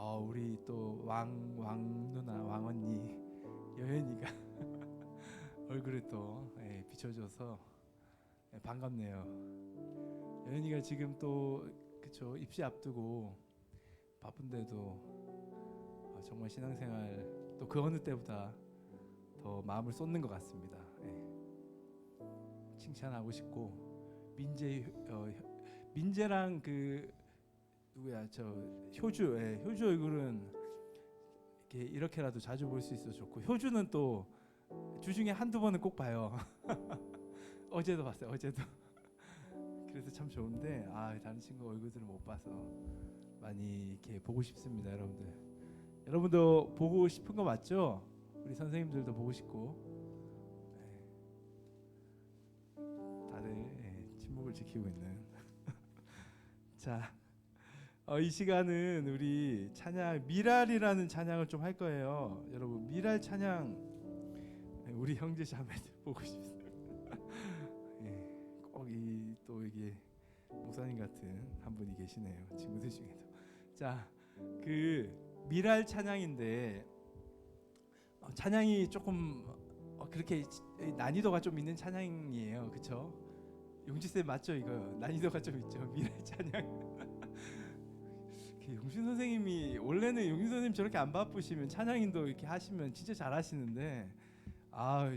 우리 또 왕 누나, 왕 언니 여현이가 얼굴에 또 비춰줘서 반갑네요. 여현이가 지금 또 그쵸, 입시 앞두고 바쁜데도 정말 신앙생활 또 그 어느 때보다 더 마음을 쏟는 것 같습니다. 칭찬하고 싶고 민재랑 그 누구야 저 효주 효주 얼굴은 이렇게라도 자주 볼 수 있어 좋고, 효주는 또 주중에 한두 번은 꼭 봐요. 어제도 봤어요. 어제도. 그래서 참 좋은데 다른 친구 얼굴들을 못 봐서 많이 이렇게 보고 싶습니다. 여러분도 보고 싶은 거 맞죠? 우리 선생님들도 보고 싶고 다들 침묵을 지키고 있는. 자, 이 시간은 우리 찬양 미랄이라는 찬양을 좀 할 거예요. 여러분 미랄 찬양 우리 형제 자매들 보고 싶습니다. 꼭 또 이게 목사님 같은 한 분이 계시네요. 친구들 중에도. 자, 그 미랄 찬양인데 찬양이 조금 그렇게 난이도가 좀 있는 찬양이에요. 그렇죠? 용지쌤 맞죠? 이거 난이도가 좀 있죠. 미랄 찬양. 용신 선생님이 원래는 용신 선생님 저렇게 안 바쁘시면 찬양인도 이렇게 하시면 진짜 잘하시는데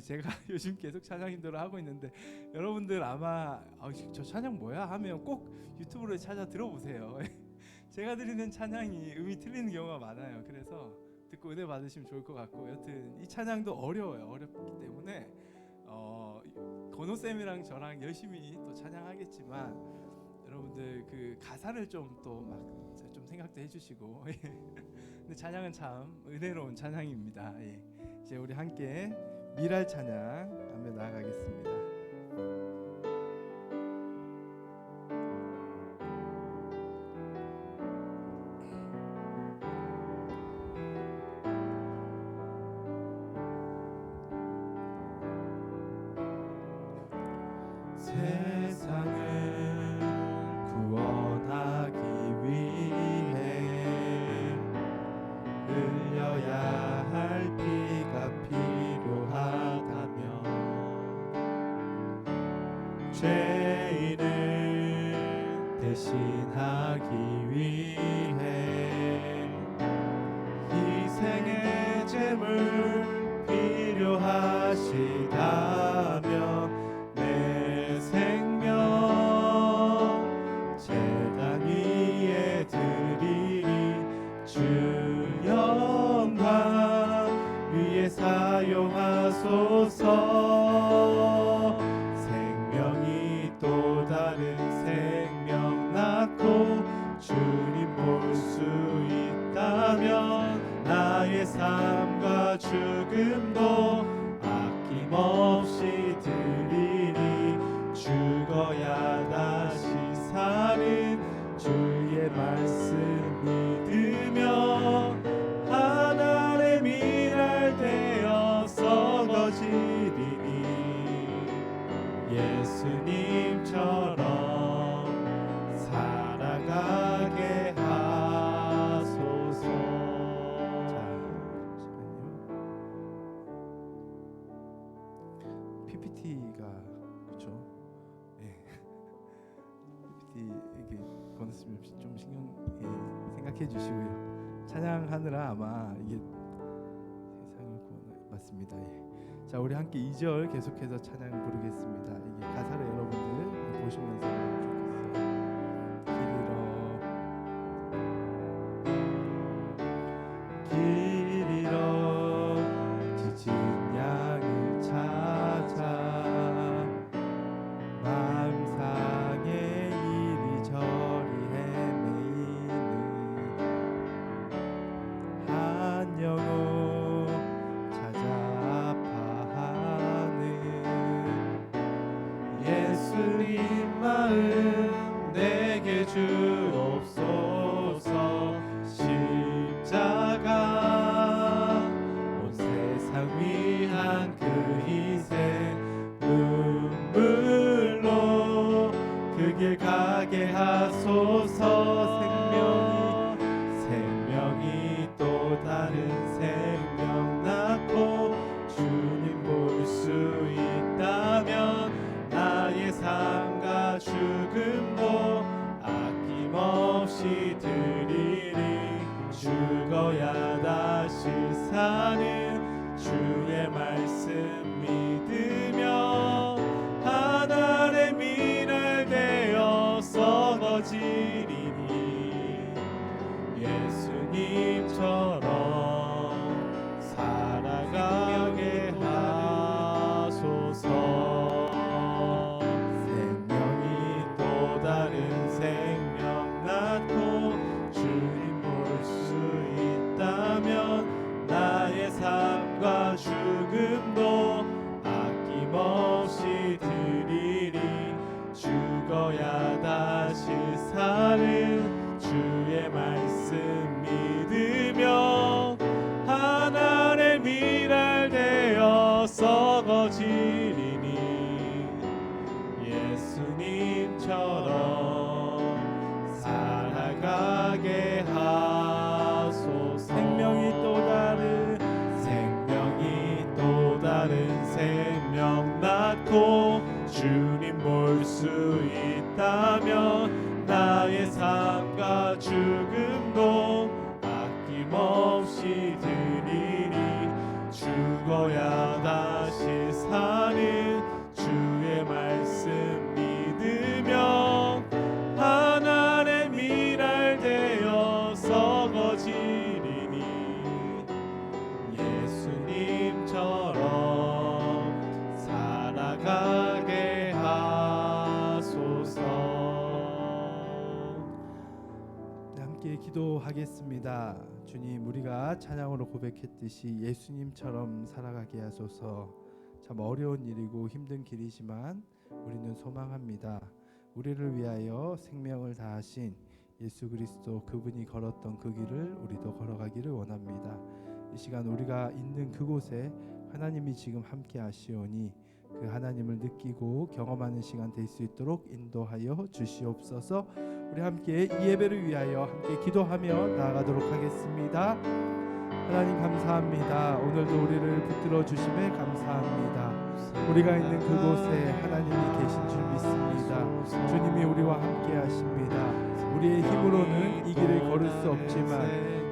제가 요즘 계속 찬양인도를 하고 있는데 여러분들 아마 저 찬양 뭐야 하면 꼭 유튜브로 찾아 들어보세요. 제가 드리는 찬양이 음이 틀리는 경우가 많아요. 그래서 듣고 은혜 받으시면 좋을 것 같고, 여튼 이 찬양도 어려워요. 어렵기 때문에 건호쌤이랑 저랑 열심히 또 찬양하겠지만 여러분들 그 가사를 좀 생각도 해주시고. 근데 찬양은 참 은혜로운 찬양입니다. 이제 우리 함께 미랄 찬양 하며 나아가겠습니다. 세상을 구원하기 위해 흘려야 할 피가 필요하다면 죄인을 대신하기 위해 희생의 제물 필요하시다면 내 생명 제단 위에 드리리. 주 영광 위에 사용하소서. 생명이 또 다른 생명 낳고 주님 볼 수 있다면 나의 삶과 죽음도 아낌없이 드리리. 죽어야 다시 사는 주의 말씀 믿으며 하나의 미랄 되어서 거지리니 예수님처럼 살아가게 하소서. PPT가 그렇죠? PPT 이게 보냈으면 좀 신경 생각해 주시고요. 찬양하느라 아마 이게 세상을 맞습니다. 자, 우리 함께 2절 계속해서 찬양 부르겠습니다. 이게 가사를 여러분들 보시면서 좋겠어요. 길 잃어 지친 양을 찾아 마음 상해 이리저리 헤매이는 한 영혼 찾아 아파하는 예수님 마음 예수님처럼 살아가게 하소서. 생명이 또 다른 생명 낳고 주님 볼 수 있다면 나의 삶과 죽음도 아낌없이 드리리. 죽어야 다시 사는 주의 말씀 믿으며 하나님의 미랄 되어 썩어지리니 예수님처럼 살아가게 하소서. 생명이 또 다른 생명 낳고 주님 볼 수 있다면 나의 삶과 죽음도 아낌없이 드리리. 죽어야 다시 사는 주의 말씀 믿으며 하나님의 미랄 되어 썩어지리니 예수님처럼 살아가게 하소서. 네, 함께 기도하겠습니다. 주님, 우리가 찬양으로 고백했듯이 예수님처럼 살아가게 하소서. 참 어려운 일이고 힘든 길이지만 우리는 소망합니다. 우리를 위하여 생명을 다하신 예수 그리스도, 그분이 걸었던 그 길을 우리도 걸어가기를 원합니다. 이 시간 우리가 있는 그곳에 하나님이 지금 함께 하시오니 그 하나님을 느끼고 경험하는 시간 될 수 있도록 인도하여 주시옵소서. 우리 함께 이 예배를 위하여 함께 기도하며 나아가도록 하겠습니다. 하나님 감사합니다. 오늘도 우리를 붙들어 주심에 감사합니다. 우리가 있는 그곳에 하나님이 계신 줄 믿습니다. 주님이 우리와 함께 하십니다. 우리의 힘으로는 이 길을 걸을 수 없지만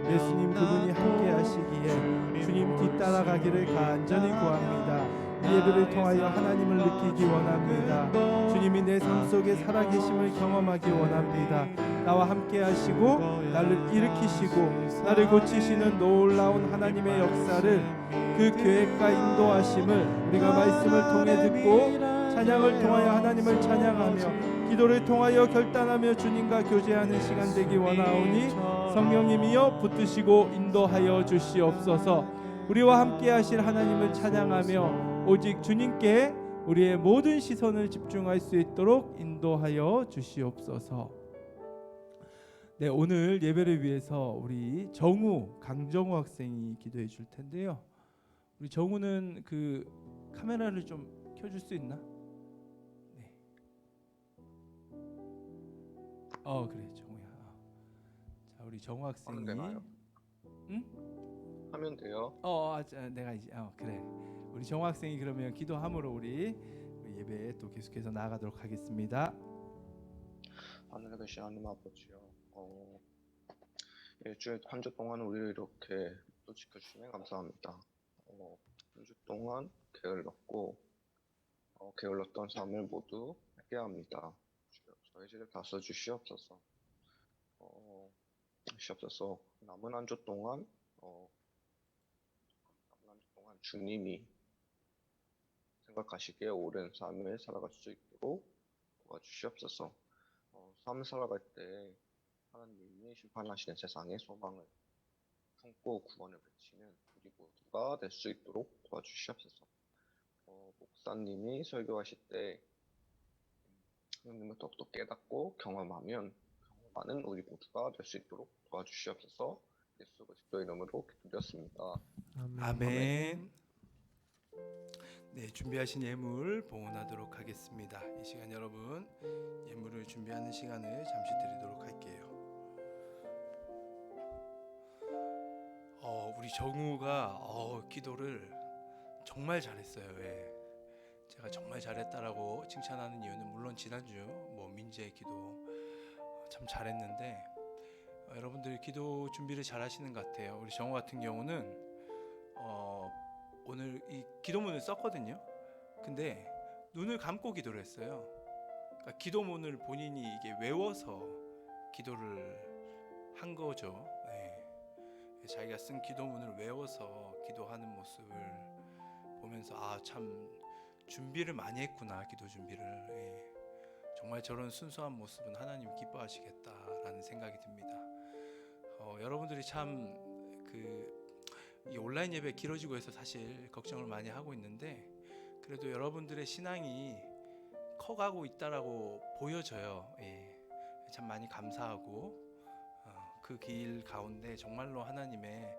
예수님 그분이 함께 하시기에 주님 뒤따라가기를 간절히 구합니다. 이 예배를 통하여 하나님을 느끼기 원합니다. 주님이 내 삶 속에 살아계심을 경험하기 원합니다. 나와 함께 하시고 나를 일으키시고 나를 고치시는 놀라운 하나님의 역사를, 그 계획과 인도하심을 우리가 말씀을 통해 듣고 찬양을 통하여 하나님을 찬양하며 기도를 통하여 결단하며 주님과 교제하는 시간 되기 원하오니 성령님이여 붙드시고 인도하여 주시옵소서. 우리와 함께 하실 하나님을 찬양하며 오직 주님께 우리의 모든 시선을 집중할 수 있도록 인도하여 주시옵소서. 네, 오늘 예배를 위해서 우리 강정우 학생이 기도해 줄 텐데요. 우리 정우는 그 카메라를 좀 켜줄 수 있나? 네. 그래 정우야. 자, 우리 정우 학생이. 하면 되나요? 응? 하면 돼요. 내가 이제 그래. 우리 정우 학생이 그러면 기도함으로 우리 예배 또 계속해서 나아가도록 하겠습니다. 하늘에 계신 하나님 아버지요. 일주일 한 주 동안 우리를 이렇게 또 지켜주시면 감사합니다. 한 주 동안 게을렀던 삶을 모두 깨합니다. 저희 집에 다써 주시옵소서. 남은 한 주 동안 주님이 생각하시기에 옳은 삶을 살아갈 수 있도록 도와주시옵소서. 삶을 살아갈 때 하나님이 심판하시는 세상의 소망을 품고 구원을 외치는 우리 모두가 될 수 있도록 도와주시옵소서. 목사님이 설교하실 때 하나님을 더욱더 깨닫고 경험하는 우리 모두가 될 수 있도록 도와주시옵소서. 예수 그리스도의 이름으로 기도드렸습니다. 아멘. 네, 준비하신 예물 봉헌하도록 하겠습니다. 이 시간 여러분 예물을 준비하는 시간을 잠시 드리도록 할게요. 우리 정우가 기도를 정말 잘했어요. 예. 제가 정말 잘했다라고 칭찬하는 이유는 물론 지난주 민재의 기도 참 잘했는데 여러분들 기도 준비를 잘 하시는 것 같아요. 우리 정우 같은 경우는 오늘 이 기도문을 썼거든요. 근데 눈을 감고 기도를 했어요. 그러니까 기도문을 본인이 이게 외워서 기도를 한 거죠. 네. 자기가 쓴 기도문을 외워서 기도하는 모습을 보면서 아, 참 준비를 많이 했구나, 기도 준비를. 예. 정말 저런 순수한 모습은 하나님 기뻐하시겠다라는 생각이 듭니다. 여러분들이 참 이 온라인 예배 길어지고 해서 사실 걱정을 많이 하고 있는데 그래도 여러분들의 신앙이 커가고 있다라고 보여져요. 예. 참 많이 감사하고 그 길 가운데 정말로 하나님의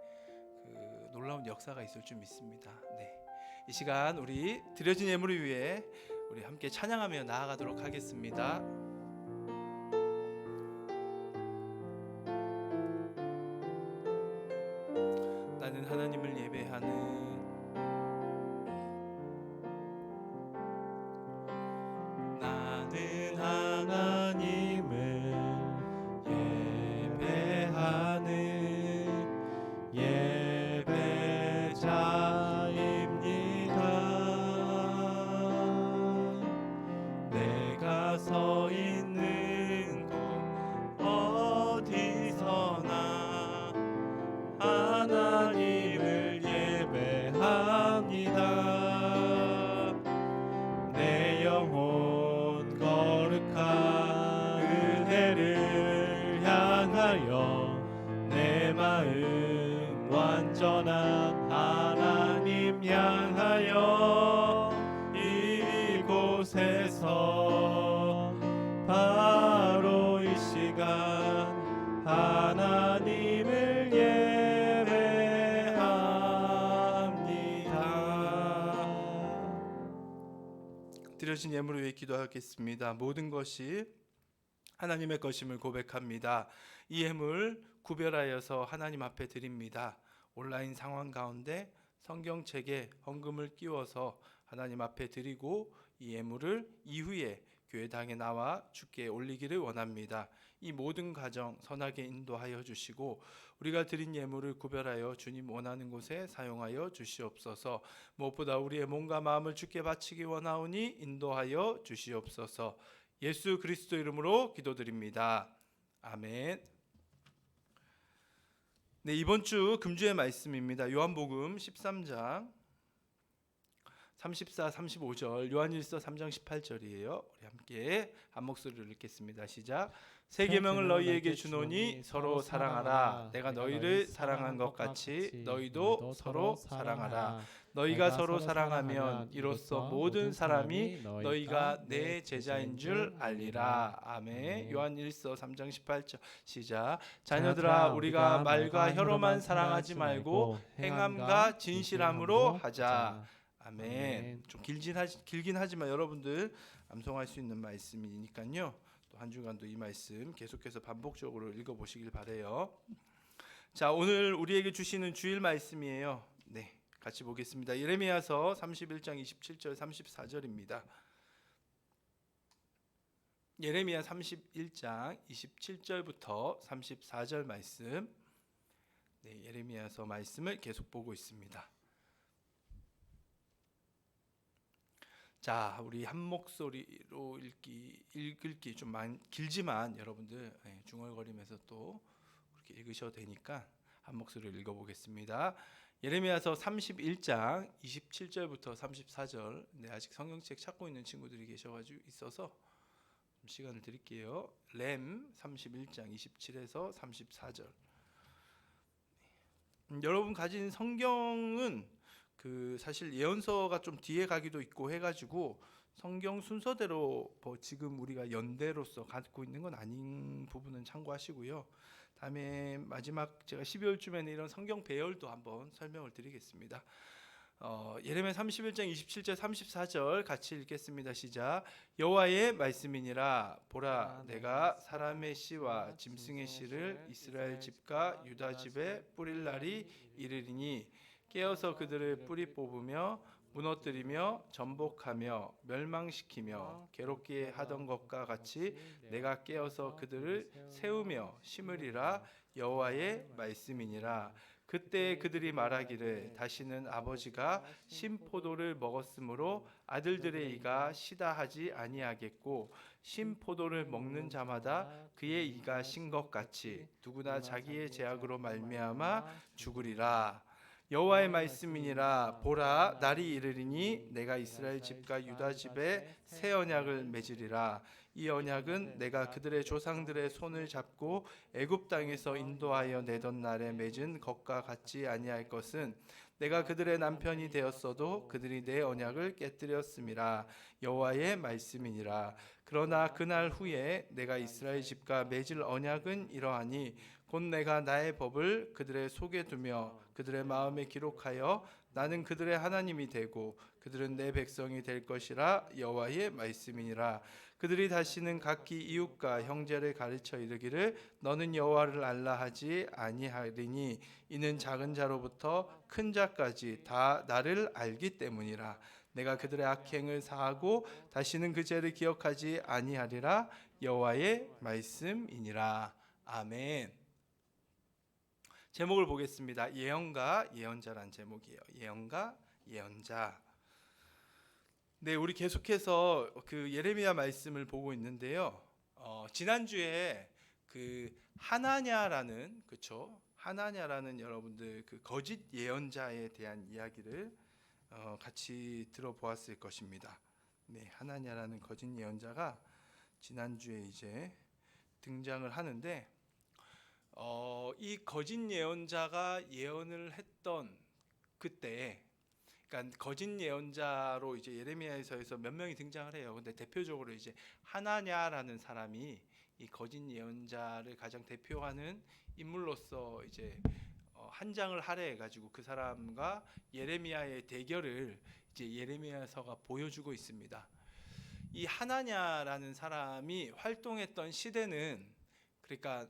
그 놀라운 역사가 있을 줄 믿습니다. 네. 이 시간 우리 드려진 예물을 위해 우리 함께 찬양하며 나아가도록 하겠습니다. 나는 하나님을 예배하는 나는 하나님을 예배하는 예배자입니다. 내가 서 있는 곳 어디서나 하나님을 예배합니다. 내 영혼 거룩한 은혜를 향하여 내 마음 완전한 하나님 향하여 이곳에서 바로 이 시간 하나님을 예배합니다. 드려진 예물을 위해 기도하겠습니다. 모든 것이 하나님의 것임을 고백합니다. 이 예물 구별하여서 하나님 앞에 드립니다. 온라인 상황 가운데 성경책에 헌금을 끼워서 하나님 앞에 드리고 이 예물을 이후에 교회당에 나와 주께 올리기를 원합니다. 이 모든 과정 선하게 인도하여 주시고 우리가 드린 예물을 구별하여 주님 원하는 곳에 사용하여 주시옵소서. 무엇보다 우리의 몸과 마음을 주께 바치기 원하오니 인도하여 주시옵소서. 예수 그리스도 이름으로 기도드립니다. 아멘. 네, 이번 주 금주의 말씀입니다. 요한복음 13장 34, 35절, 요한일서 3장 18절이에요. 우리 함께 한 목소리로 읽겠습니다. 시작. 새 계명을 너희에게 주노니 서로 사랑하라. 내가 너희를 사랑한 것 같이 너희도 서로 사랑하라. 너희가 서로 사랑하면 이로써 모든 사람이 너희가 내 제자인 줄 알리라. 아멘. 요한일서 3장 18절 시작. 자녀들아, 우리가 말과 혀로만 사랑하지 말고 행함과 진실함으로 하자. 아멘. 좀 길긴 하지만 여러분들 암송할 수 있는 말씀이니까요. 또 한 주간도 이 말씀 계속해서 반복적으로 읽어보시길 바래요. 자, 오늘 우리에게 주시는 주일 말씀이에요. 네, 같이 보겠습니다. 예레미야서 31장 27절 34절입니다. 예레미야 31장 27절부터 34절 말씀. 네, 예레미야서 말씀을 계속 보고 있습니다. 자, 우리 한 목소리로 읽을기 좀 길지만 여러분들 중얼거리면서 또 그렇게 읽으셔도 되니까 한 목소리로 읽어보겠습니다. 예레미야서 31장 27절부터 34절. 네, 아직 성경책 찾고 있는 친구들이 계셔가지고 있어서 좀 시간을 드릴게요. 램 31장 27에서 34절. 여러분 가진 성경은 사실 예언서가 좀 뒤에 가기도 있고 해가지고 성경 순서대로 지금 우리가 연대로서 갖고 있는 건 아닌 부분은 참고하시고요. 다음에 마지막 제가 12월쯤에는 이런 성경 배열도 한번 설명을 드리겠습니다. 예레미야 31장 27절 34절 같이 읽겠습니다. 시작. 여호와의 말씀이니라. 보라, 내가 사람의 씨와 짐승의 씨를 이스라엘 집과 유다 집에 뿌릴 날이 이르리니 깨어서 그들을 뿌리 뽑으며 무너뜨리며 전복하며 멸망시키며 괴롭게 하던 것과 같이 내가 깨어서 그들을 세우며 심으리라. 여호와의 말씀이니라. 그때 그들이 말하기를 다시는 아버지가 신포도를 먹었으므로 아들들의 이가 시다 하지 아니하겠고 신포도를 먹는 자마다 그의 이가 신 것 같이 누구나 자기의 죄악으로 말미암아 죽으리라. 여호와의 말씀이니라. 보라, 날이 이르리니 내가 이스라엘 집과 유다 집에 새 언약을 맺으리라. 이 언약은 내가 그들의 조상들의 손을 잡고 애굽 땅에서 인도하여 내던 날에 맺은 것과 같지 아니할 것은 내가 그들의 남편이 되었어도 그들이 내 언약을 깨뜨렸음이라. 여호와의 말씀이니라. 그러나 그날 후에 내가 이스라엘 집과 맺을 언약은 이러하니 곧 내가 나의 법을 그들의 속에 두며 그들의 마음에 기록하여 나는 그들의 하나님이 되고 그들은 내 백성이 될 것이라. 여호와의 말씀이니라. 그들이 다시는 각기 이웃과 형제를 가르쳐 이르기를 너는 여호와를 알라 하지 아니하리니 이는 작은 자로부터 큰 자까지 다 나를 알기 때문이라. 내가 그들의 악행을 사하고 다시는 그 죄를 기억하지 아니하리라. 여호와의 말씀이니라. 아멘. 제목을 보겠습니다. 예언가 예언자란 제목이에요. 예언가 예언자. 네, 우리 계속해서 그 예레미야 말씀을 보고 있는데요. 지난주에 그 하나냐라는, 그렇죠? 하나냐라는 여러분들 그 거짓 예언자에 대한 이야기를 같이 들어보았을 것입니다. 네, 하나냐라는 거짓 예언자가 지난주에 이제 등장을 하는데 이 거짓 예언자가 예언을 했던 그때, 그러니까 거짓 예언자로 이제 예레미야서에서 몇 명이 등장을 해요. 근데 대표적으로 이제 하나냐라는 사람이 이 거짓 예언자를 가장 대표하는 인물로서 이제 한 장을 할애해 가지고 그 사람과 예레미야의 대결을 이제 예레미야서가 보여주고 있습니다. 이 하나냐라는 사람이 활동했던 시대는, 그러니까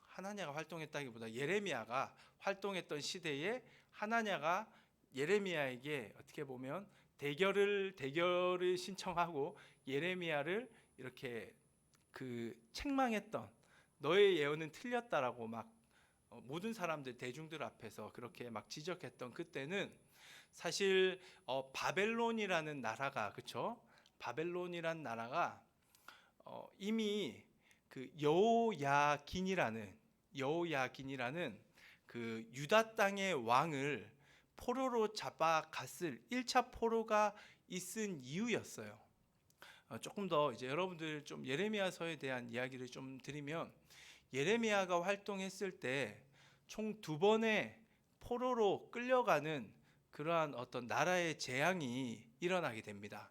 하나냐가 활동했다기보다 예레미야가 활동했던 시대에 하나냐가 예레미야에게 어떻게 보면 대결을 신청하고 예레미야를 이렇게 그 책망했던, 너의 예언은 틀렸다라고 막 모든 사람들 대중들 앞에서 그렇게 막 지적했던 그때는 사실 바벨론이라는 나라가, 그렇죠? 바벨론이라는 나라가 이미 그 여호야긴이라는 그 유다 땅의 왕을 포로로 잡아갔을 1차 포로가 있은 이유였어요. 조금 더 이제 여러분들 좀 예레미야서에 대한 이야기를 좀 드리면, 예레미야가 활동했을 때 총 2번의 포로로 끌려가는 그러한 어떤 나라의 재앙이 일어나게 됩니다.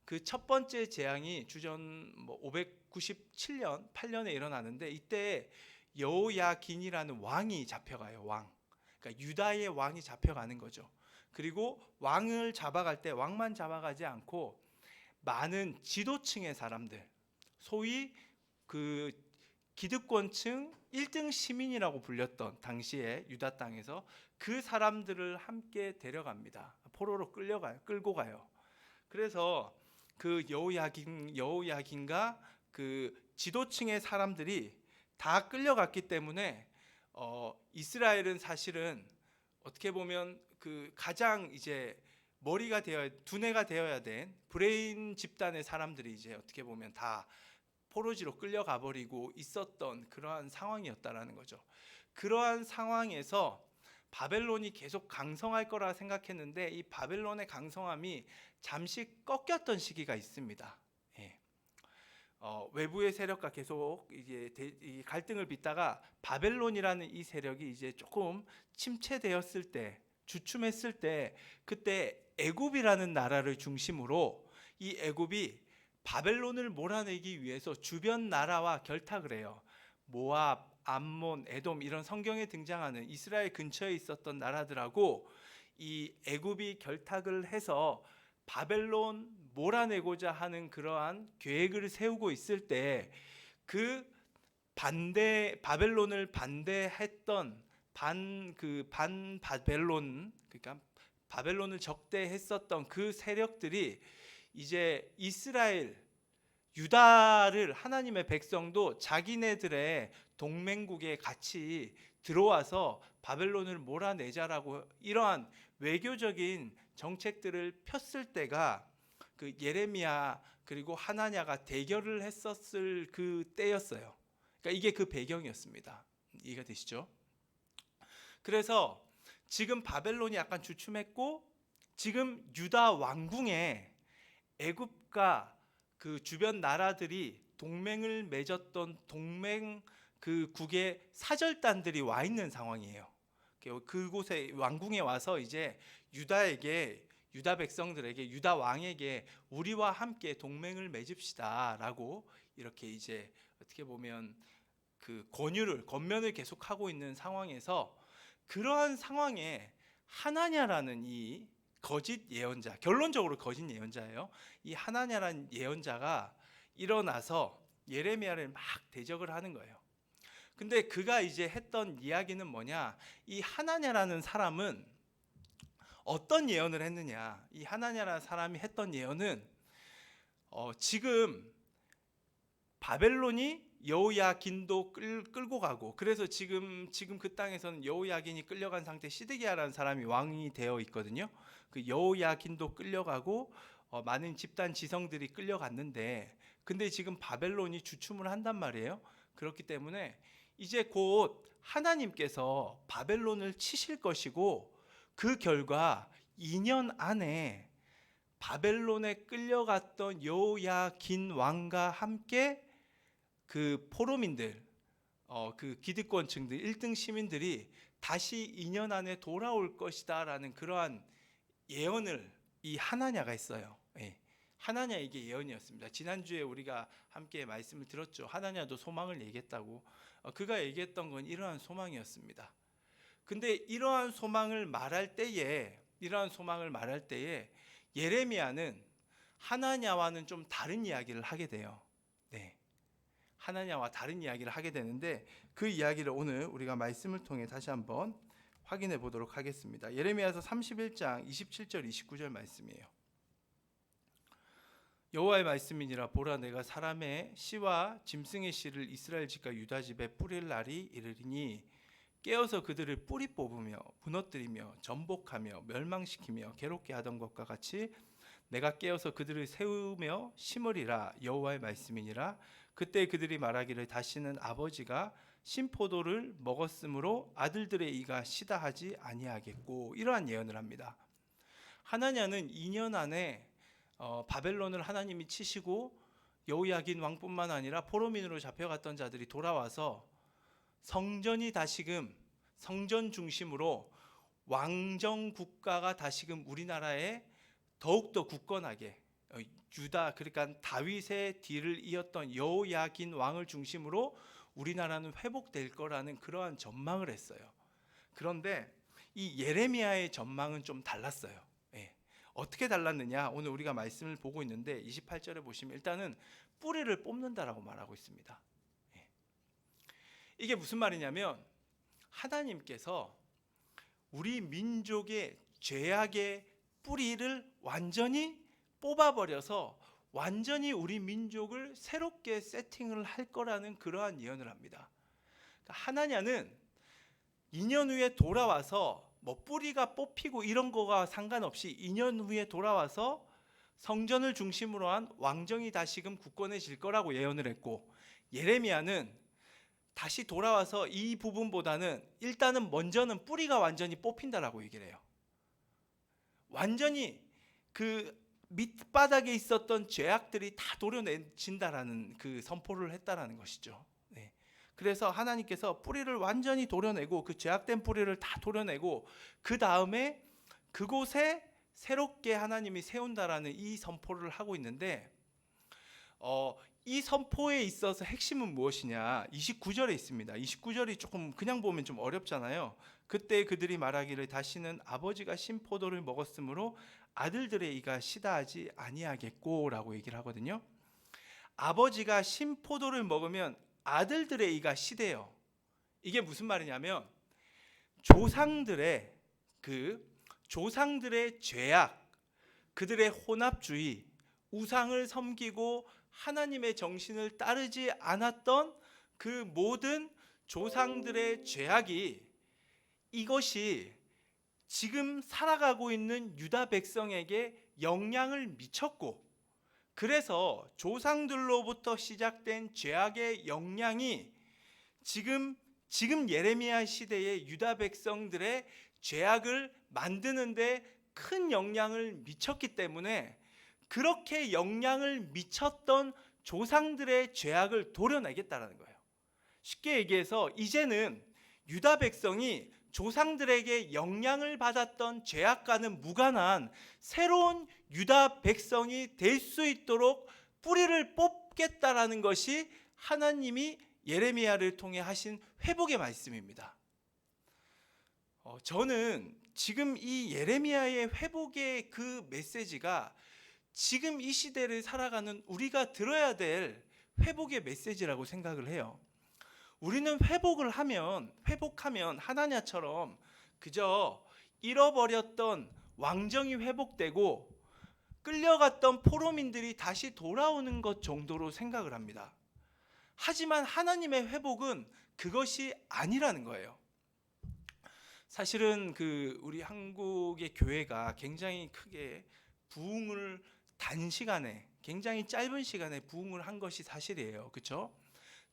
그 첫 번째 재앙이 주전 597년 8년에 일어나는데, 이때 여호야긴이라는 왕이 잡혀가요. 그러니까 유다의 왕이 잡혀가는 거죠. 그리고 왕을 잡아갈 때 왕만 잡아가지 않고 많은 지도층의 사람들, 소위 그 기득권층 1등 시민이라고 불렸던 당시에 유다 땅에서 그 사람들을 함께 데려갑니다. 포로로 끌고 가요. 그래서 그 여호야긴과 그 지도층의 사람들이 다 끌려갔기 때문에 이스라엘은 사실은 어떻게 보면 그 가장 이제 머리가 두뇌가 되어야 된 브레인 집단의 사람들이 이제 어떻게 보면 다 포로지로 끌려가 버리고 있었던 그러한 상황이었다라는 거죠. 그러한 상황에서 바벨론이 계속 강성할 거라 생각했는데 이 바벨론의 강성함이 잠시 꺾였던 시기가 있습니다. 예. 외부의 세력과 계속 이제 갈등을 빚다가 바벨론이라는 이 세력이 이제 조금 침체되었을 때, 주춤했을 때, 그때 애굽이라는 나라를 중심으로 이 애굽이 바벨론을 몰아내기 위해서 주변 나라와 결탁을 해요. 모압, 암몬, 에돔 이런 성경에 등장하는 이스라엘 근처에 있었던 나라들하고 이 애굽이 결탁을 해서 바벨론 몰아내고자 하는 그러한 계획을 세우고 있을 때, 그 바벨론을 반대했던 바벨론, 그러니까 바벨론을 적대했었던 그 세력들이 이제 이스라엘, 유다를, 하나님의 백성도 자기네들의 동맹국에 같이 들어와서 바벨론을 몰아내자라고 이러한 외교적인 정책들을 폈을 때가 그 예레미야 그리고 하나냐가 대결을 했었을 그 때였어요. 그러니까 이게 그 배경이었습니다. 이해가 되시죠? 그래서 지금 바벨론이 약간 주춤했고 지금 유다 왕궁에 애굽과 그 주변 나라들이 동맹을 맺었던 동맹 그 국의 사절단들이 와 있는 상황이에요. 그곳에 왕궁에 와서 이제 유다 백성들에게 유다 왕에게 우리와 함께 동맹을 맺읍시다라고 이렇게 이제 어떻게 보면 그 권면을 계속하고 있는 상황에서 그러한 상황에 하나냐라는 이 거짓 예언자, 결론적으로 거짓 예언자예요. 이 하나냐라는 예언자가 일어나서 예레미야를 막 대적을 하는 거예요. 근데 그가 이제 했던 이야기는 뭐냐? 이 하나냐라는 사람은 어떤 예언을 했느냐? 이 하나냐라는 사람이 했던 예언은 지금 바벨론이 여호야긴도 끌고 가고, 그래서 지금 그 땅에서는 여호야긴이 끌려간 상태, 시드기야라는 사람이 왕이 되어 있거든요. 그 여호야긴도 끌려가고 많은 집단 지성들이 끌려갔는데, 근데 지금 바벨론이 주춤을 한단 말이에요. 그렇기 때문에 이제 곧 하나님께서 바벨론을 치실 것이고, 그 결과 2년 안에 바벨론에 끌려갔던 여호야긴 왕과 함께 그 포로민들, 그 기득권층들, 1등 시민들이 다시 2년 안에 돌아올 것이다라는 그러한 예언을 이 하나냐가 했어요. 예. 하나냐에게 예언이었습니다. 지난주에 우리가 함께 말씀을 들었죠. 하나냐도 소망을 얘기했다고. 그가 얘기했던 건 이러한 소망이었습니다. 근데 이러한 소망을 말할 때에 예레미야는 하나냐와는 좀 다른 이야기를 하게 돼요. 네. 하나냐와 다른 이야기를 하게 되는데, 그 이야기를 오늘 우리가 말씀을 통해 다시 한번 확인해 보도록 하겠습니다. 예레미야서 31장 27절 29절 말씀이에요. 여호와의 말씀이니라. 보라, 내가 사람의 씨와 짐승의 씨를 이스라엘 집과 유다 집에 뿌릴 날이 이르리니 깨어서 그들을 뿌리 뽑으며 무너뜨리며 전복하며 멸망시키며 괴롭게 하던 것과 같이 내가 깨어서 그들을 세우며 심으리라. 여호와의 말씀이니라. 그때 그들이 말하기를 다시는 아버지가 신포도를 먹었으므로 아들들의 이가 시다 하지 아니하겠고, 이러한 예언을 합니다. 하나냐는 2년 안에 바벨론을 하나님이 치시고 여호야긴 왕뿐만 아니라 포로민으로 잡혀갔던 자들이 돌아와서 성전이 다시금 성전 중심으로 왕정 국가가 다시금 우리나라에 더욱더 굳건하게, 유다, 그러니까 다윗의 뒤를 이었던 여호야긴 왕을 중심으로 우리나라는 회복될 거라는 그러한 전망을 했어요. 그런데 이 예레미야의 전망은 좀 달랐어요. 예. 어떻게 달랐느냐? 오늘 우리가 말씀을 보고 있는데 28절에 보시면 일단은 뿌리를 뽑는다라고 말하고 있습니다. 예. 이게 무슨 말이냐면 하나님께서 우리 민족의 죄악의 뿌리를 완전히 뽑아버려서 완전히 우리 민족을 새롭게 세팅을 할 거라는 그러한 예언을 합니다. 그러니까 하나냐는 2년 후에 돌아와서 뭐 뿌리가 뽑히고 이런 거가 상관없이 2년 후에 돌아와서 성전을 중심으로 한 왕정이 다시금 굳건해질 거라고 예언을 했고, 예레미야는 다시 돌아와서 이 부분보다는 일단은 먼저는 뿌리가 완전히 뽑힌다라고 얘기를 해요. 완전히 그 밑바닥에 있었던 죄악들이 다 도려내진다라는 그 선포를 했다라는 것이죠. 네. 그래서 하나님께서 뿌리를 완전히 도려내고 그 죄악된 뿌리를 다 도려내고 그 다음에 그곳에 새롭게 하나님이 세운다라는 이 선포를 하고 있는데, 이 선포에 있어서 핵심은 무엇이냐? 29절에 있습니다. 29절이 조금 그냥 보면 좀 어렵잖아요. 그때 그들이 말하기를 다시는 아버지가 신포도를 먹었으므로 아들들의 이가 시다하지 아니하겠고 라고 얘기를 하거든요. 아버지가 신포도를 먹으면 아들들의 이가 시대요. 이게 무슨 말이냐면 조상들의 죄악, 그들의 혼합주의, 우상을 섬기고 하나님의 정신을 따르지 않았던 그 모든 조상들의 죄악이 이것이 지금 살아가고 있는 유다 백성에게 영향을 미쳤고, 그래서 조상들로부터 시작된 죄악의 영향이 지금 예레미야 시대의 유다 백성들의 죄악을 만드는데 큰 영향을 미쳤기 때문에, 그렇게 영향을 미쳤던 조상들의 죄악을 도려내겠다라는 거예요. 쉽게 얘기해서 이제는 유다 백성이 조상들에게 영향을 받았던 죄악과는 무관한 새로운 유다 백성이 될 수 있도록 뿌리를 뽑겠다라는 것이 하나님이 예레미야를 통해 하신 회복의 말씀입니다. 저는 지금 이 예레미야의 회복의 그 메시지가 지금 이 시대를 살아가는 우리가 들어야 될 회복의 메시지라고 생각을 해요. 우리는 회복하면 하나냐처럼 그저 잃어버렸던 왕정이 회복되고 끌려갔던 포로민들이 다시 돌아오는 것 정도로 생각을 합니다. 하지만 하나님의 회복은 그것이 아니라는 거예요. 사실은 우리 한국의 교회가 굉장히 크게 부흥을 단시간에, 굉장히 짧은 시간에 부흥을 한 것이 사실이에요. 그렇죠?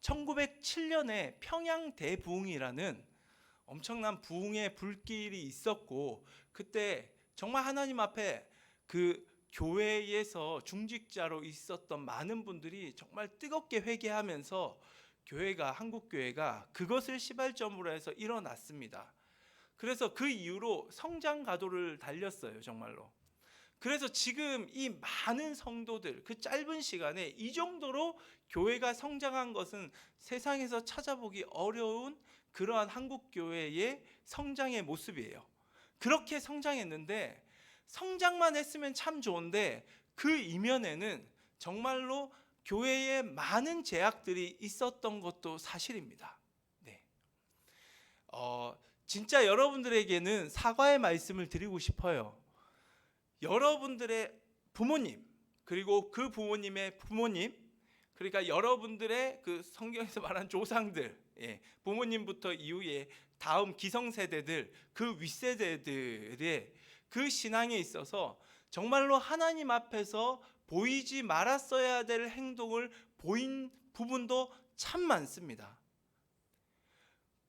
1907년에 평양 대부흥이라는 엄청난 부흥의 불길이 있었고, 그때 정말 하나님 앞에 그 교회에서 중직자로 있었던 많은 분들이 정말 뜨겁게 회개하면서 한국 교회가 그것을 시발점으로 해서 일어났습니다. 그래서 그 이후로 성장 가도를 달렸어요, 정말로. 그래서 지금 이 많은 성도들, 그 짧은 시간에 이 정도로 교회가 성장한 것은 세상에서 찾아보기 어려운 그러한 한국 교회의 성장의 모습이에요. 그렇게 성장했는데, 성장만 했으면 참 좋은데 그 이면에는 정말로 교회에 많은 제약들이 있었던 것도 사실입니다. 네. 진짜 여러분들에게는 사과의 말씀을 드리고 싶어요. 여러분들의 부모님, 그리고 그 부모님의 부모님, 그러니까 여러분들의 그 성경에서 말한 조상들, 부모님부터 이후에 다음 기성세대들, 그 윗세대들의 그 신앙에 있어서 정말로 하나님 앞에서 보이지 말았어야 될 행동을 보인 부분도 참 많습니다.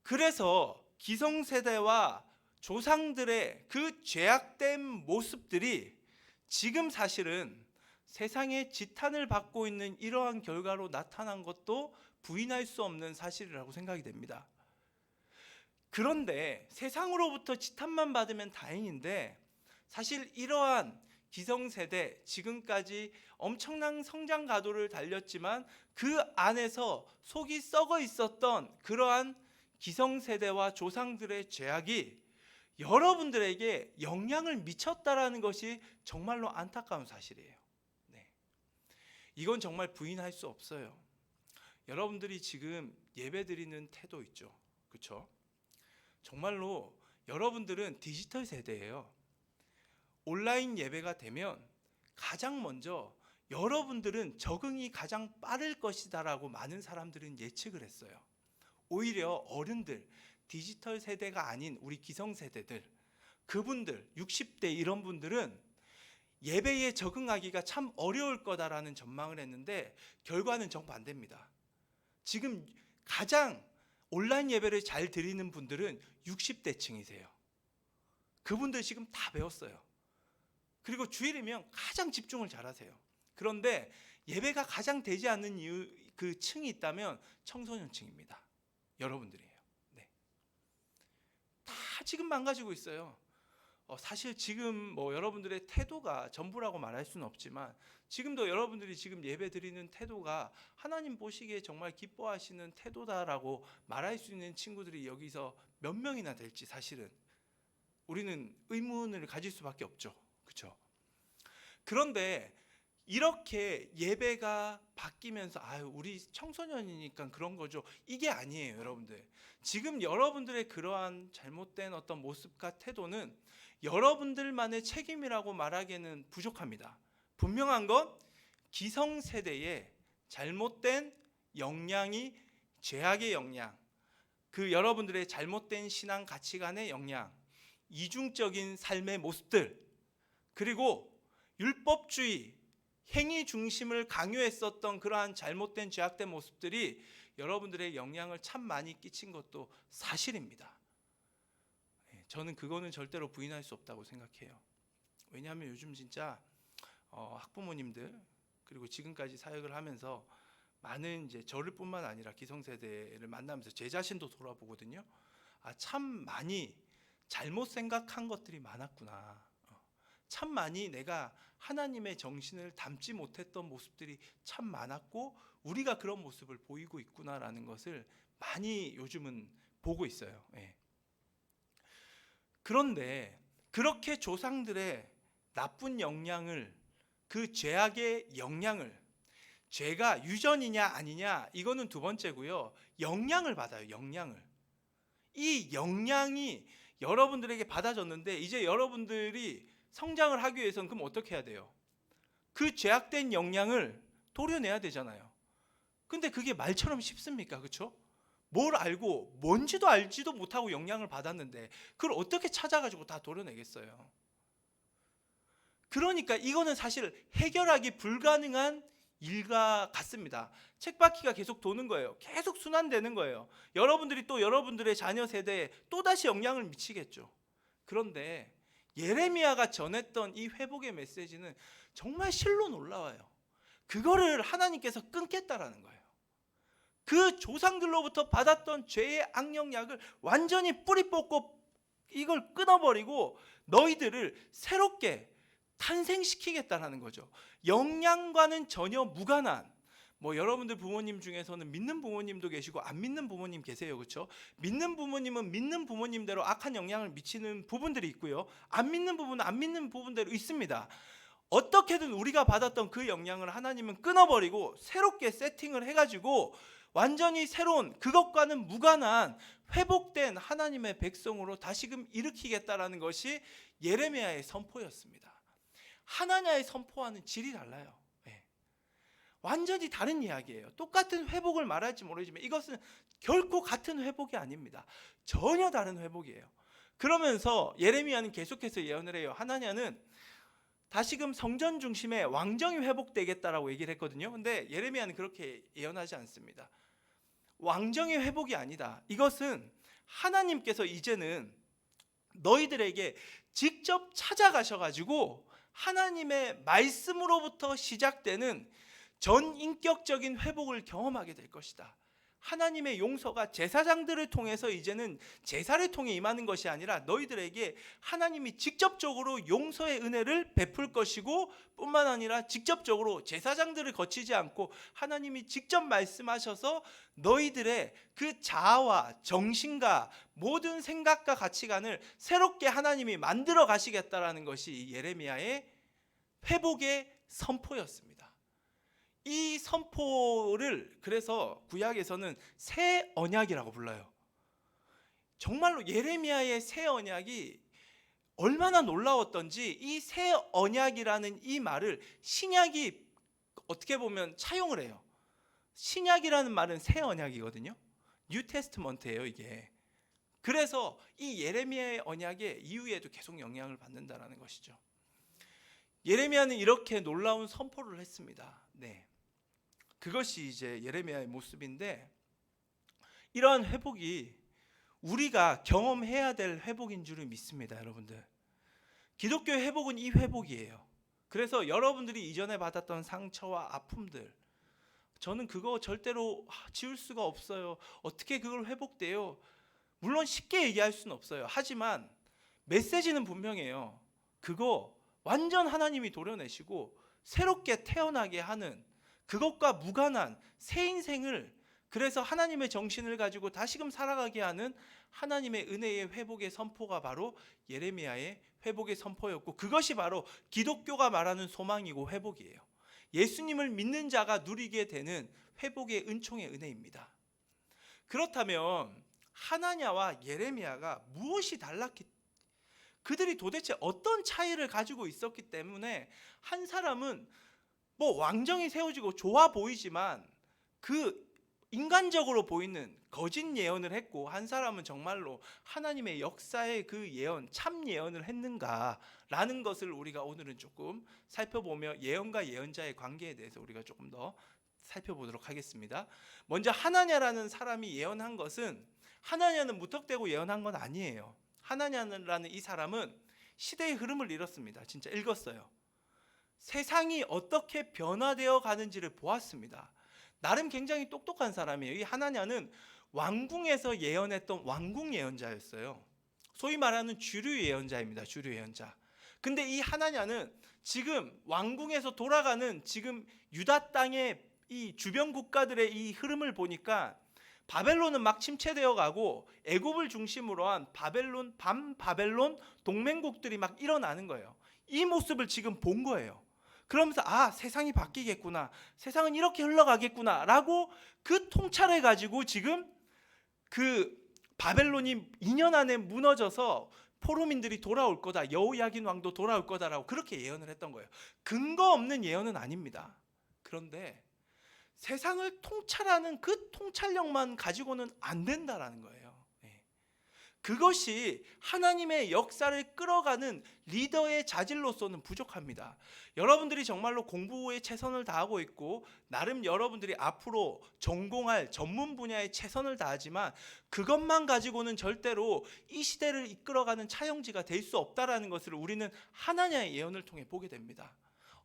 그래서 기성세대와 조상들의 그 죄악된 모습들이 지금 사실은 세상의 지탄을 받고 있는 이러한 결과로 나타난 것도 부인할 수 없는 사실이라고 생각이 됩니다. 그런데 세상으로부터 지탄만 받으면 다행인데, 사실 이러한 기성세대, 지금까지 엄청난 성장 가도를 달렸지만 그 안에서 속이 썩어 있었던 그러한 기성세대와 조상들의 죄악이 여러분들에게 영향을 미쳤다라는 것이 정말로 안타까운 사실이에요. 네. 이건 정말 부인할 수 없어요. 여러분들이 지금 예배드리는 태도 있죠, 그렇죠? 정말로 여러분들은 디지털 세대예요. 온라인 예배가 되면 가장 먼저 여러분들은 적응이 가장 빠를 것이다라고 많은 사람들은 예측을 했어요. 오히려 어른들, 디지털 세대가 아닌 우리 기성세대들, 그분들 60대 이런 분들은 예배에 적응하기가 참 어려울 거다라는 전망을 했는데 결과는 정반대입니다. 지금 가장 온라인 예배를 잘 드리는 분들은 60대층이세요. 그분들 지금 다 배웠어요. 그리고 주일이면 가장 집중을 잘하세요. 그런데 예배가 가장 되지 않는 이유, 그 층이 있다면 청소년층입니다. 여러분들이에요. 네. 다 지금 망가지고 있어요. 사실 지금 여러분들의 태도가 전부라고 말할 수는 없지만, 지금도 여러분들이 지금 예배 드리는 태도가 하나님 보시기에 정말 기뻐하시는 태도다라고 말할 수 있는 친구들이 여기서 몇 명이나 될지 사실은 우리는 의문을 가질 수밖에 없죠. 그렇죠? 그런데 이렇게 예배가 바뀌면서 우리 청소년이니까 그런 거죠, 이게 아니에요. 여러분들, 지금 여러분들의 그러한 잘못된 어떤 모습과 태도는 여러분들만의 책임이라고 말하기에는 부족합니다. 분명한 건 기성세대의 잘못된 영향이, 죄악의 영향, 그 여러분들의 잘못된 신앙 가치관의 영향, 이중적인 삶의 모습들, 그리고 율법주의, 행위 중심을 강요했었던 그러한 잘못된 죄악된 모습들이 여러분들의 영향을 참 많이 끼친 것도 사실입니다. 저는 그거는 절대로 부인할 수 없다고 생각해요. 왜냐하면 요즘 진짜 학부모님들 그리고 지금까지 사역을 하면서 많은 이제 저를 뿐만 아니라 기성세대를 만나면서 제 자신도 돌아보거든요. 참 많이 잘못 생각한 것들이 많았구나. 참 많이 내가 하나님의 정신을 담지 못했던 모습들이 참 많았고 우리가 그런 모습을 보이고 있구나라는 것을 많이 요즘은 보고 있어요. 그런데 그렇게 조상들의 나쁜 영향을, 그 죄악의 영향을, 죄가 유전이냐 아니냐 이거는 두 번째고요. 영향을 받아요. 영향을. 이 영향이 여러분들에게 받아졌는데 이제 여러분들이 성장을 하기 위해서는 그럼 어떻게 해야 돼요? 그 죄악된 영향을 도려내야 되잖아요. 근데 그게 말처럼 쉽습니까? 그렇죠? 뭘 알고 뭔지도 알지도 못하고 영향을 받았는데 그걸 어떻게 찾아가지고 다 도려내겠어요? 그러니까 이거는 사실 해결하기 불가능한 일과 같습니다. 쳇바퀴가 계속 도는 거예요. 계속 순환되는 거예요. 여러분들이 또 여러분들의 자녀 세대에 또다시 영향을 미치겠죠. 그런데 예레미야가 전했던 이 회복의 메시지는 정말 실로 놀라워요. 그거를 하나님께서 끊겠다라는 거예요. 그 조상들로부터 받았던 죄의 악령약을 완전히 뿌리 뽑고 이걸 끊어버리고 너희들을 새롭게 탄생시키겠다라는 거죠. 영양과는 전혀 무관한, 여러분들 부모님 중에서는 믿는 부모님도 계시고 안 믿는 부모님 계세요. 그렇죠? 믿는 부모님은 믿는 부모님대로 악한 영향을 미치는 부분들이 있고요. 안 믿는 부분은 안 믿는 부분대로 있습니다. 어떻게든 우리가 받았던 그 영향을 하나님은 끊어버리고 새롭게 세팅을 해가지고 완전히 새로운, 그것과는 무관한 회복된 하나님의 백성으로 다시금 일으키겠다라는 것이 예레미야의 선포였습니다. 하나냐의 선포와는 질이 달라요. 완전히 다른 이야기예요. 똑같은 회복을 말할지 모르지만 이것은 결코 같은 회복이 아닙니다. 전혀 다른 회복이에요. 그러면서 예레미야는 계속해서 예언을 해요. 하나냐는 다시금 성전 중심의 왕정이 회복되겠다라고 얘기를 했거든요. 근데 예레미야는 그렇게 예언하지 않습니다. 왕정의 회복이 아니다. 이것은 하나님께서 이제는 너희들에게 직접 찾아가셔가지고 하나님의 말씀으로부터 시작되는 전인격적인 회복을 경험하게 될 것이다. 하나님의 용서가 제사장들을 통해서 이제는 제사를 통해 임하는 것이 아니라 너희들에게 하나님이 직접적으로 용서의 은혜를 베풀 것이고 뿐만 아니라 직접적으로 제사장들을 거치지 않고 하나님이 직접 말씀하셔서 너희들의 그 자아와 정신과 모든 생각과 가치관을 새롭게 하나님이 만들어 가시겠다라는 것이 예레미야의 회복의 선포였습니다. 이 선포를 그래서 구약에서는 새 언약이라고 불러요. 정말로 예레미야의 새 언약이 얼마나 놀라웠던지 이 새 언약이라는 이 말을 신약이 어떻게 보면 차용을 해요. 신약이라는 말은 새 언약이거든요. 뉴 테스트먼트예요, 이게. 그래서 이 예레미야의 언약의 이후에도 계속 영향을 받는다라는 것이죠. 예레미야는 이렇게 놀라운 선포를 했습니다. 그것이 이제 예레미야의 모습인데 이러한 회복이 우리가 경험해야 될 회복인 줄을 믿습니다, 여러분들. 기독교의 회복은 이 회복이에요. 그래서 여러분들이 이전에 받았던 상처와 아픔들, 저는 그거 절대로 지울 수가 없어요. 어떻게 그걸 회복돼요? 물론 쉽게 얘기할 수는 없어요. 하지만 메시지는 분명해요. 그거 완전 하나님이 도려내시고 새롭게 태어나게 하는 그것과 무관한 새 인생을, 그래서 하나님의 정신을 가지고 다시금 살아가게 하는 하나님의 은혜의 회복의 선포가 바로 예레미야의 회복의 선포였고 그것이 바로 기독교가 말하는 소망이고 회복이에요. 예수님을 믿는 자가 누리게 되는 회복의 은총의 은혜입니다. 그렇다면 하나냐와 예레미야가 무엇이 달랐기, 그들이 도대체 어떤 차이를 가지고 있었기 때문에 한 사람은 왕정이 세워지고 좋아 보이지만 그 인간적으로 보이는 거짓 예언을 했고 한 사람은 정말로 하나님의 역사의 그 예언, 참 예언을 했는가라는 것을 우리가 오늘은 조금 살펴보며 예언과 예언자의 관계에 대해서 우리가 조금 더 살펴보도록 하겠습니다. 먼저 하나냐라는 사람이 예언한 것은, 하나냐는 무턱대고 예언한 건 아니에요. 하나냐라는 이 사람은 시대의 흐름을 읽었습니다. 진짜 읽었어요. 세상이 어떻게 변화되어 가는지를 보았습니다. 나름 굉장히 똑똑한 사람이에요. 이 하나냐는 왕궁에서 예언했던 왕궁 예언자였어요. 소위 말하는 주류 예언자입니다. 주류 예언자. 근데 이 하나냐는 지금 왕궁에서 돌아가는 지금 유다 땅의 이 주변 국가들의 이 흐름을 보니까 바벨론은 막 침체되어 가고 애굽을 중심으로 한 반바벨론 동맹국들이 막 일어나는 거예요. 이 모습을 지금 본 거예요. 그러면서 세상이 바뀌겠구나, 세상은 이렇게 흘러가겠구나 라고 그 통찰을 가지고 지금 그 바벨론이 2년 안에 무너져서 포로민들이 돌아올 거다, 여호야긴 왕도 돌아올 거다라고 그렇게 예언을 했던 거예요. 근거 없는 예언은 아닙니다. 그런데 세상을 통찰하는 그 통찰력만 가지고는 안 된다라는 거예요. 그것이 하나님의 역사를 끌어가는 리더의 자질로서는 부족합니다. 여러분들이 정말로 공부에 최선을 다하고 있고 나름 여러분들이 앞으로 전공할 전문 분야에 최선을 다하지만 그것만 가지고는 절대로 이 시대를 이끌어가는 차영지가 될 수 없다라는 것을 우리는 하나냐의 예언을 통해 보게 됩니다.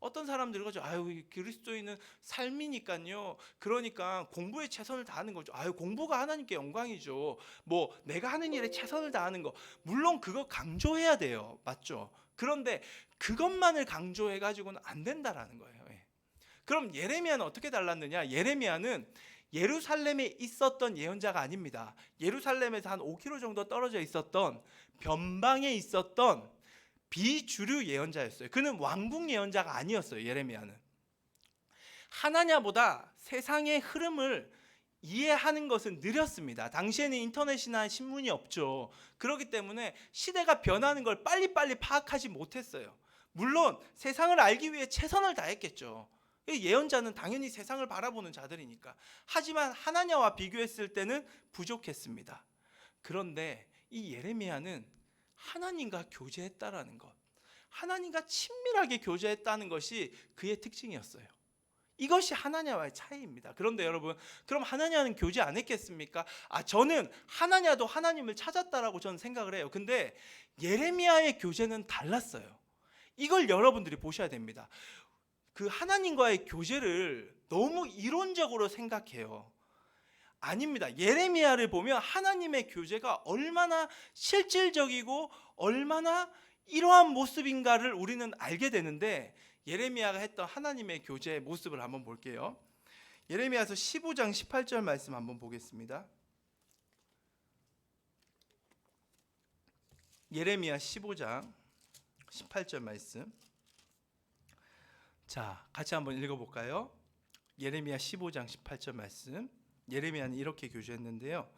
어떤 사람들이 그러죠. 그리스도인은 삶이니까요. 그러니까 공부에 최선을 다하는 거죠. 공부가 하나님께 영광이죠. 뭐 내가 하는 일에 최선을 다하는 거, 물론 그거 강조해야 돼요. 맞죠? 그런데 그것만을 강조해 가지고는 안 된다라는 거예요. 그럼 예레미야는 어떻게 달랐느냐? 예레미야는 예루살렘에 있었던 예언자가 아닙니다. 예루살렘에서 한 5km 정도 떨어져 있었던 변방에 있었던 비주류 예언자였어요. 그는 왕궁 예언자가 아니었어요. 예레미야는 하나냐보다 세상의 흐름을 이해하는 것은 느렸습니다. 당시에는 인터넷이나 신문이 없죠. 그렇기 때문에 시대가 변하는 걸 빨리빨리 파악하지 못했어요. 물론 세상을 알기 위해 최선을 다했겠죠. 예언자는 당연히 세상을 바라보는 자들이니까. 하지만 하나냐와 비교했을 때는 부족했습니다. 그런데 이 예레미야는 하나님과 교제했다라는 것, 하나님과 친밀하게 교제했다는 것이 그의 특징이었어요. 이것이 하나냐와의 차이입니다. 그런데 여러분, 그럼 하나냐는 교제 안 했겠습니까? 저는 하나냐도 하나님을 찾았다라고 저는 생각을 해요. 근데 예레미야의 교제는 달랐어요. 이걸 여러분들이 보셔야 됩니다. 그 하나님과의 교제를 너무 이론적으로 생각해요. 아닙니다. 예레미야를 보면 하나님의 교제가 얼마나 실질적이고 얼마나 이러한 모습인가를 우리는 알게 되는데, 예레미야가 했던 하나님의 교제의 모습을 한번 볼게요. 예레미야서 15장 18절 말씀 한번 보겠습니다. 예레미야 15장 18절 말씀. 자, 같이 한번 읽어볼까요? 예레미야 15장 18절 말씀. 예레미야는 이렇게 교제했는데요.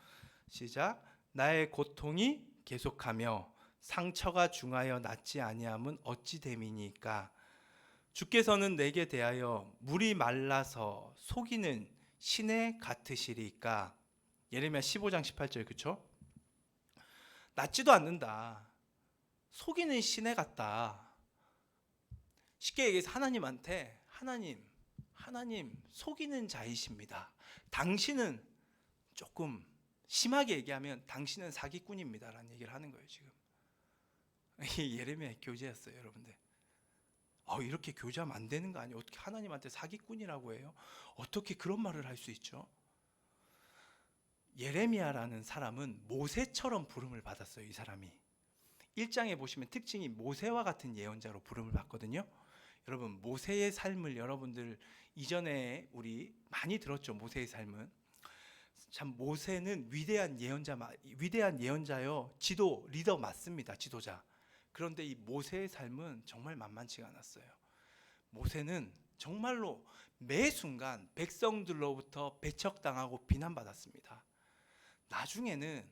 시작. 나의 고통이 계속하며 상처가 중하여 낫지 아니함은 어찌 됨이니까. 주께서는 내게 대하여 물이 말라서 속이는 시내 같으시리까. 예레미야 15장 18절, 그렇죠? 낫지도 않는다. 속이는 시내 같다. 쉽게 얘기해서 하나님한테 하나님 속이는 자이십니다. 당신은, 조금 심하게 얘기하면 당신은 사기꾼입니다 라는 얘기를 하는 거예요. 지금 이 예레미야의 교제였어요. 여러분들, 이렇게 교제하면 안 되는 거 아니에요? 어떻게 하나님한테 사기꾼이라고 해요? 어떻게 그런 말을 할 수 있죠? 예레미야라는 사람은 모세처럼 부름을 받았어요. 이 사람이 1장에 보시면 특징이 모세와 같은 예언자로 부름을 받거든요. 여러분, 모세의 삶을 여러분들 이전에 우리 많이 들었죠. 모세의 삶은 참, 모세는 위대한 예언자요, 리더 맞습니다. 지도자. 그런데 이 모세의 삶은 정말 만만치가 않았어요. 모세는 정말로 매 순간 백성들로부터 배척당하고 비난받았습니다. 나중에는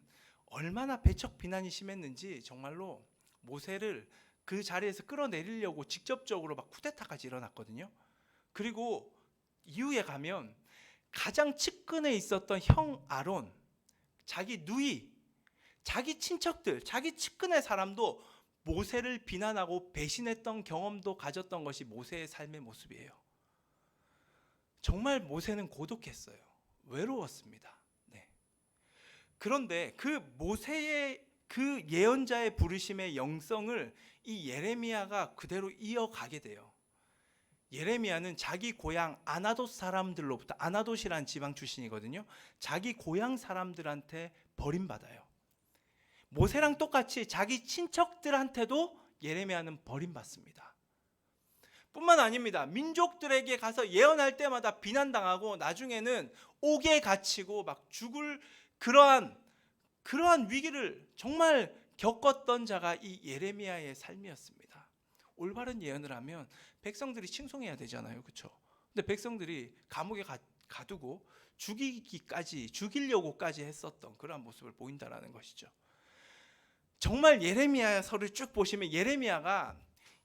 얼마나 배척 비난이 심했는지 정말로 모세를 그 자리에서 끌어내리려고 직접적으로 막 쿠데타까지 일어났거든요. 그리고 이후에 가면 가장 측근에 있었던 형 아론, 자기 누이, 자기 친척들, 자기 측근의 사람도 모세를 비난하고 배신했던 경험도 가졌던 것이 모세의 삶의 모습이에요. 정말 모세는 고독했어요. 외로웠습니다. 네. 그런데 그 모세의 그 예언자의 부르심의 영성을 이 예레미야가 그대로 이어가게 돼요. 예레미야는 자기 고향 아나돗 사람들로부터, 아나돗이란 지방 출신이거든요. 자기 고향 사람들한테 버림받아요. 모세랑 똑같이 자기 친척들한테도 예레미야는 버림받습니다. 뿐만 아닙니다. 민족들에게 가서 예언할 때마다 비난당하고 나중에는 옥에 갇히고 막 죽을 그러한 위기를 정말 겪었던 자가 이 예레미야의 삶이었습니다. 올바른 예언을 하면 백성들이 칭송해야 되잖아요. 그렇죠? 근데 백성들이 감옥에 가두고 죽이려고까지 했었던 그러한 모습을 보인다라는 것이죠. 정말 예레미야서를 쭉 보시면 예레미야가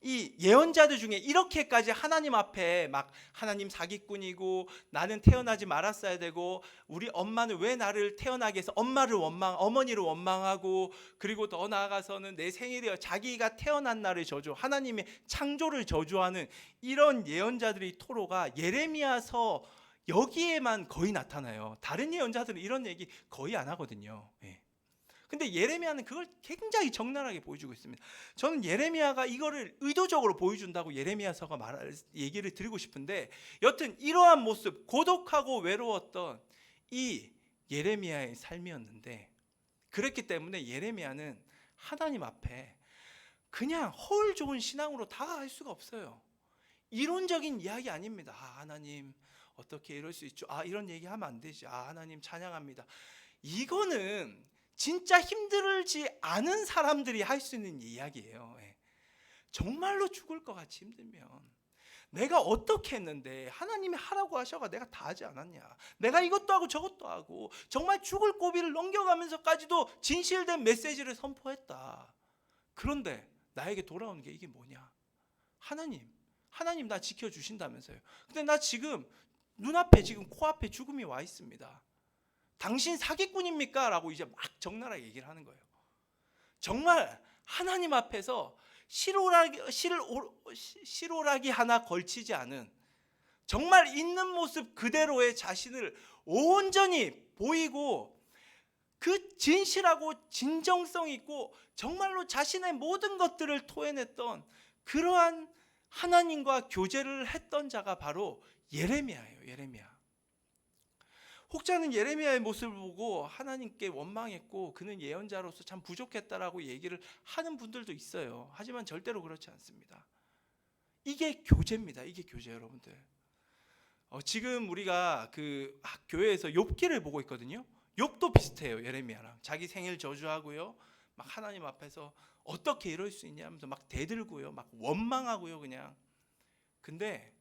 이 예언자들 중에 이렇게까지 하나님 앞에 막 하나님 사기꾼이고 나는 태어나지 말았어야 되고 우리 엄마는 왜 나를 태어나게 해서 어머니를 원망하고 그리고 더 나아가서는 내 생일이여 자기가 태어난 날을 저주, 하나님의 창조를 저주하는 이런 예언자들의 토로가 예레미야서 여기에만 거의 나타나요. 다른 예언자들은 이런 얘기 거의 안 하거든요. 예. 근데 예레미야는 그걸 굉장히 적나라하게 보여주고 있습니다. 저는 예레미야가 이거를 의도적으로 보여준다고 예레미야서가 얘기를 드리고 싶은데, 여튼 이러한 모습, 고독하고 외로웠던 이 예레미야의 삶이었는데, 그랬기 때문에 예레미야는 하나님 앞에 그냥 허울 좋은 신앙으로 다가갈 수가 없어요. 이론적인 이야기 아닙니다. 하나님 어떻게 이럴 수 있죠? 이런 얘기하면 안 되지. 하나님 찬양합니다. 이거는 진짜 힘들지 않은 사람들이 할 수 있는 이야기예요. 정말로 죽을 것 같이 힘들면 내가 어떻게 했는데 하나님이 하라고 하셔가 내가 다 하지 않았냐, 내가 이것도 하고 저것도 하고 정말 죽을 고비를 넘겨가면서까지도 진실된 메시지를 선포했다. 그런데 나에게 돌아오는 게 이게 뭐냐? 하나님 나 지켜주신다면서요. 근데 나 지금 눈앞에 지금 코앞에 죽음이 와 있습니다. 당신 사기꾼입니까? 라고 이제 막 적나라하게 얘기를 하는 거예요. 정말 하나님 앞에서 실오라기 하나 걸치지 않은, 정말 있는 모습 그대로의 자신을 온전히 보이고 그 진실하고 진정성 있고 정말로 자신의 모든 것들을 토해냈던 그러한 하나님과 교제를 했던 자가 바로 예레미야예요. 예레미야. 혹자는 예레미야의 모습을 보고 하나님께 원망했고 그는 예언자로서 참 부족했다라고 얘기를 하는 분들도 있어요. 하지만 절대로 그렇지 않습니다. 이게 교제입니다. 이게 교제, 여러분들. 지금 우리가 그 교회에서 욥기를 보고 있거든요. 욥도 비슷해요. 예레미야랑 자기 생일 저주하고요, 막 하나님 앞에서 어떻게 이럴 수 있냐 하면서 막 대들고요, 막 원망하고요, 그냥. 근데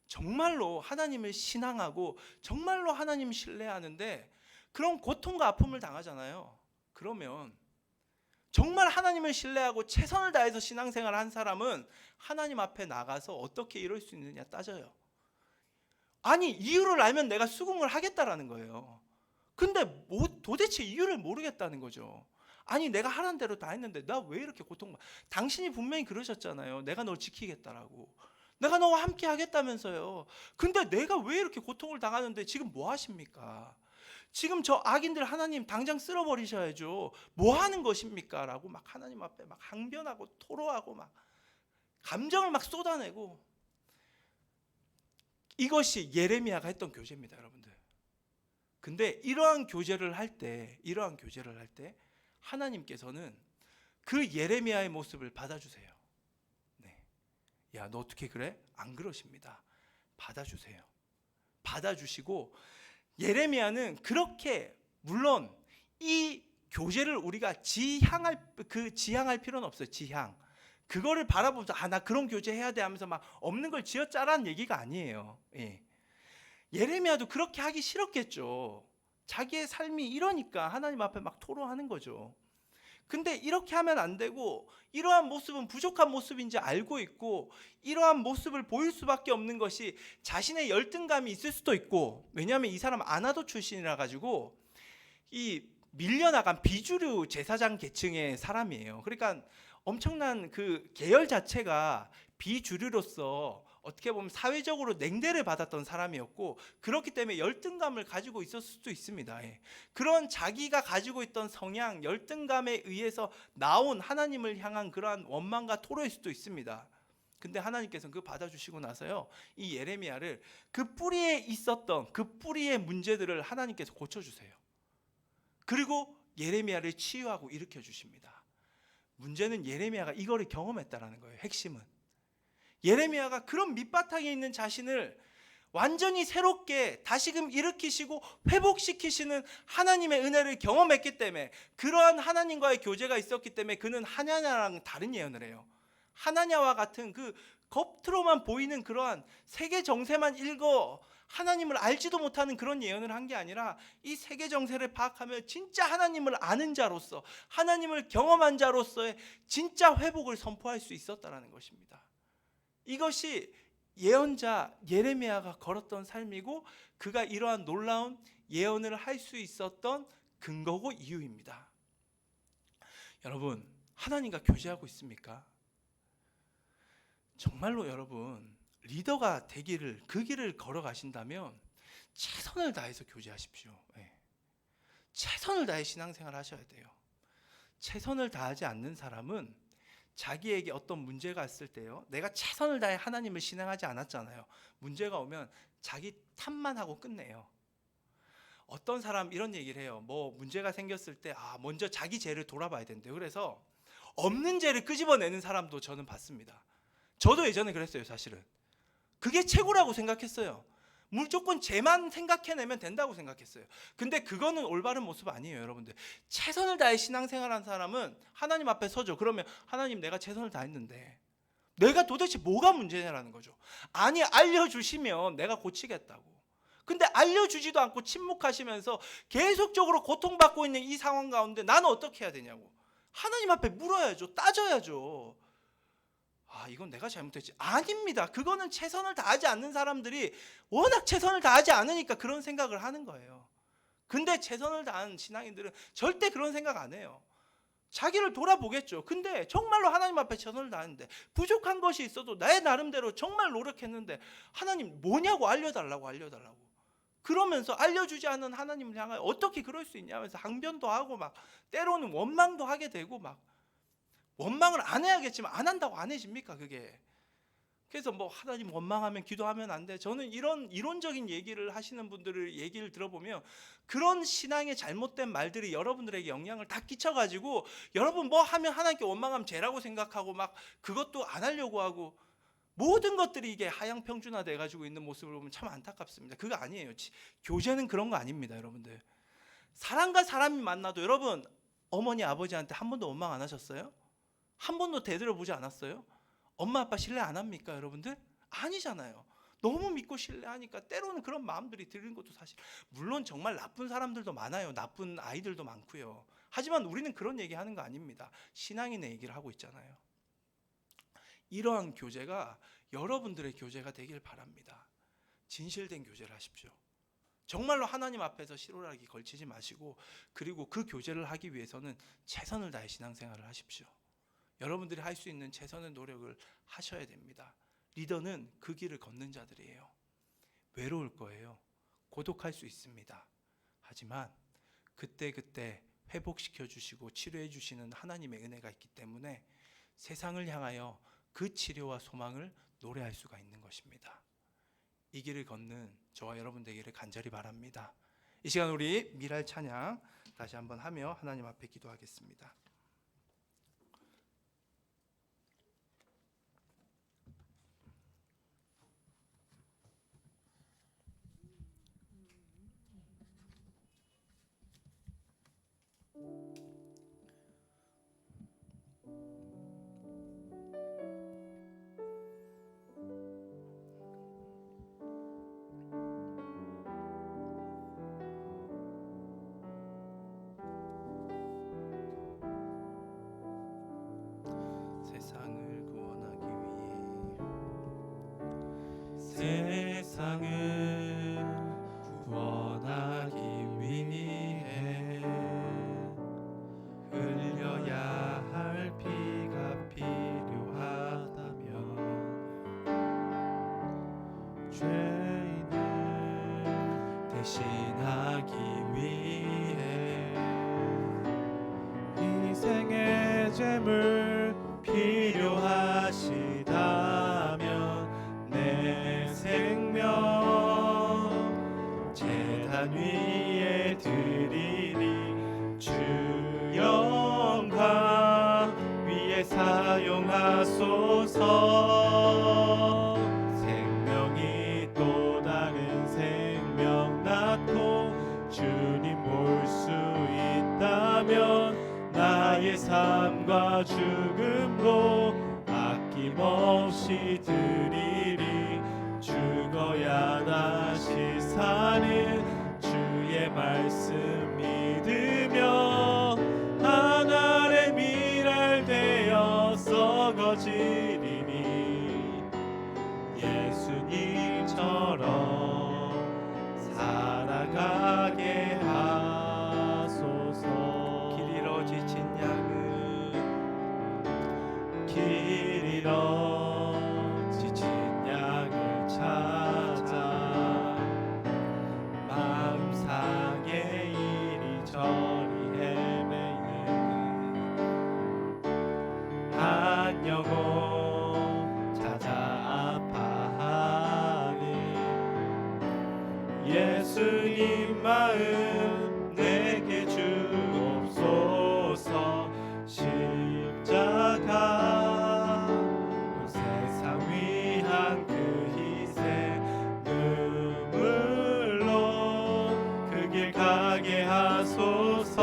정말로 하나님을 신앙하고 정말로 하나님 신뢰하는데 그런 고통과 아픔을 당하잖아요. 그러면 정말 하나님을 신뢰하고 최선을 다해서 신앙생활을 한 사람은 하나님 앞에 나가서 어떻게 이럴 수 있느냐 따져요. 아니, 이유를 알면 내가 수긍을 하겠다라는 거예요. 근데 도대체 이유를 모르겠다는 거죠. 아니, 내가 하라는 대로 다 했는데 나 왜 이렇게 고통받아? 당신이 분명히 그러셨잖아요. 내가 널 지키겠다라고. 내가 너와 함께 하겠다면서요. 근데 내가 왜 이렇게 고통을 당하는데 지금 뭐 하십니까? 지금 저 악인들 하나님 당장 쓸어버리셔야죠. 뭐 하는 것입니까? 라고 막 하나님 앞에 막 항변하고 토로하고 막 감정을 막 쏟아내고, 이것이 예레미야가 했던 교제입니다, 여러분들. 근데 이러한 교제를 할 때 하나님께서는 그 예레미야의 모습을 받아주세요. 야, 너 어떻게 그래? 안 그러십니다. 받아주세요. 받아주시고, 예레미야는 그렇게, 물론 이 교제를 우리가 지향할 필요는 없어요. 그거를 바라보면서 나 그런 교제 해야 돼 하면서 막 없는 걸 지어짜라는 얘기가 아니에요. 예레미야도 그렇게 하기 싫었겠죠. 자기의 삶이 이러니까 하나님 앞에 막 토로하는 거죠. 근데 이렇게 하면 안 되고, 이러한 모습은 부족한 모습인지 알고 있고, 이러한 모습을 보일 수밖에 없는 것이 자신의 열등감이 있을 수도 있고, 왜냐하면 이 사람은 아나돗 출신이라 가지고 이 밀려나간 비주류 제사장 계층의 사람이에요. 그러니까 엄청난 그 계열 자체가 비주류로서 어떻게 보면 사회적으로 냉대를 받았던 사람이었고, 그렇기 때문에 열등감을 가지고 있었을 수도 있습니다. 예. 그런 자기가 가지고 있던 성향, 열등감에 의해서 나온 하나님을 향한 그러한 원망과 토로일 수도 있습니다. 근데 하나님께서는 그거 받아주시고 나서요, 이 예레미야를 그 뿌리에 있었던 그 뿌리의 문제들을 하나님께서 고쳐주세요. 그리고 예레미야를 치유하고 일으켜 주십니다. 문제는 예레미야가 이거를 경험했다라는 거예요. 핵심은 예레미야가 그런 밑바탕에 있는 자신을 완전히 새롭게 다시금 일으키시고 회복시키시는 하나님의 은혜를 경험했기 때문에, 그러한 하나님과의 교제가 있었기 때문에 그는 하나냐랑 다른 예언을 해요. 하나냐와 같은 그 겉으로만 보이는 그러한 세계 정세만 읽어 하나님을 알지도 못하는 그런 예언을 한 게 아니라, 이 세계 정세를 파악하며 진짜 하나님을 아는 자로서, 하나님을 경험한 자로서의 진짜 회복을 선포할 수 있었다라는 것입니다. 이것이 예언자 예레미야가 걸었던 삶이고, 그가 이러한 놀라운 예언을 할 수 있었던 근거고 이유입니다. 여러분, 하나님과 교제하고 있습니까? 정말로 여러분, 리더가 되기를, 그 길을 걸어가신다면 최선을 다해서 교제하십시오. 네. 최선을 다해 신앙생활 하셔야 돼요. 최선을 다하지 않는 사람은 자기에게 어떤 문제가 있을 때요, 내가 최선을 다해 하나님을 신앙하지 않았잖아요. 문제가 오면 자기 탓만 하고 끝내요. 어떤 사람 이런 얘기를 해요. 뭐 문제가 생겼을 때 먼저 자기 죄를 돌아봐야 된대요. 그래서 없는 죄를 끄집어내는 사람도 저는 봤습니다. 저도 예전에 그랬어요. 사실은 그게 최고라고 생각했어요. 무조건 죄만 생각해내면 된다고 생각했어요. 근데 그거는 올바른 모습 아니에요. 여러분들, 최선을 다해 신앙생활한 사람은 하나님 앞에 서죠. 그러면 하나님, 내가 최선을 다했는데 내가 도대체 뭐가 문제냐라는 거죠. 아니, 알려주시면 내가 고치겠다고. 근데 알려주지도 않고 침묵하시면서 계속적으로 고통받고 있는 이 상황 가운데 나는 어떻게 해야 되냐고 하나님 앞에 물어야죠. 따져야죠. 이건 내가 잘못했지. 아닙니다. 그거는 최선을 다하지 않는 사람들이 워낙 최선을 다하지 않으니까 그런 생각을 하는 거예요. 근데 최선을 다한 신앙인들은 절대 그런 생각 안 해요. 자기를 돌아보겠죠. 근데 정말로 하나님 앞에 최선을 다하는데 부족한 것이 있어도 나의 나름대로 정말 노력했는데 하나님 뭐냐고 알려달라고 그러면서 알려주지 않은 하나님을 향하여 어떻게 그럴 수 있냐면서 항변도 하고 막 때로는 원망도 하게 되고, 막 원망을 안 해야겠지만 안 한다고 안 해집니까 그게. 그래서 뭐 하나님 원망하면 기도하면 안 돼. 저는 이런 이론적인 얘기를 하시는 분들을 얘기를 들어보면 그런 신앙의 잘못된 말들이 여러분들에게 영향을 다 끼쳐가지고 여러분 뭐 하면 하나님께 원망하면 죄라고 생각하고 막 그것도 안 하려고 하고, 모든 것들이 이게 하향평준화 돼가지고 있는 모습을 보면 참 안타깝습니다. 그거 아니에요. 교제는 그런 거 아닙니다. 여러분들, 사람과 사람이 만나도 여러분 어머니 아버지한테 한 번도 원망 안 하셨어요? 한 번도 대들어보지 않았어요? 엄마 아빠 신뢰 안 합니까 여러분들? 아니잖아요. 너무 믿고 신뢰하니까 때로는 그런 마음들이 드는 것도 사실, 물론 정말 나쁜 사람들도 많아요. 나쁜 아이들도 많고요. 하지만 우리는 그런 얘기하는 거 아닙니다. 신앙인의 얘기를 하고 있잖아요. 이러한 교제가 여러분들의 교제가 되길 바랍니다. 진실된 교제를 하십시오. 정말로 하나님 앞에서 실오라기 걸치지 마시고, 그리고 그 교제를 하기 위해서는 최선을 다해 신앙생활을 하십시오. 여러분들이 할 수 있는 최선의 노력을 하셔야 됩니다. 리더는 그 길을 걷는 자들이에요. 외로울 거예요. 고독할 수 있습니다. 하지만 그때 회복시켜 주시고 치료해 주시는 하나님의 은혜가 있기 때문에 세상을 향하여 그 치료와 소망을 노래할 수가 있는 것입니다. 이 길을 걷는 저와 여러분 되기를 간절히 바랍니다. 이 시간 우리 미랄 찬양 다시 한번 하며 하나님 앞에 기도하겠습니다. 세상을 구원하기 위해, 세상을 구원하기 위해 대신하기 위해 희생의 제물 필요하시다면 내 생명 제단 위에 드리리. 주 영광 위에 사용하소서. 생명이 또 다른 생명 낳고 주님 볼 수 있다면 나의 삶과 죽음도 아낌없이 드리리. 죽어야 다시 사는 주의 말씀 믿으며 하늘의 미랄 되어 썩어지리니 예수님처럼 살아가게 하소서. 길 잃어 지친 양은 길 잃어 지친 양을 찾아 마음 상해 이리저리 헤매이는 한 영혼 찾아 아파하는 예수님 마음 내게 주옵소서. 십자가 세상 위한 그 희생 눈물로 그 길 가게 하소서.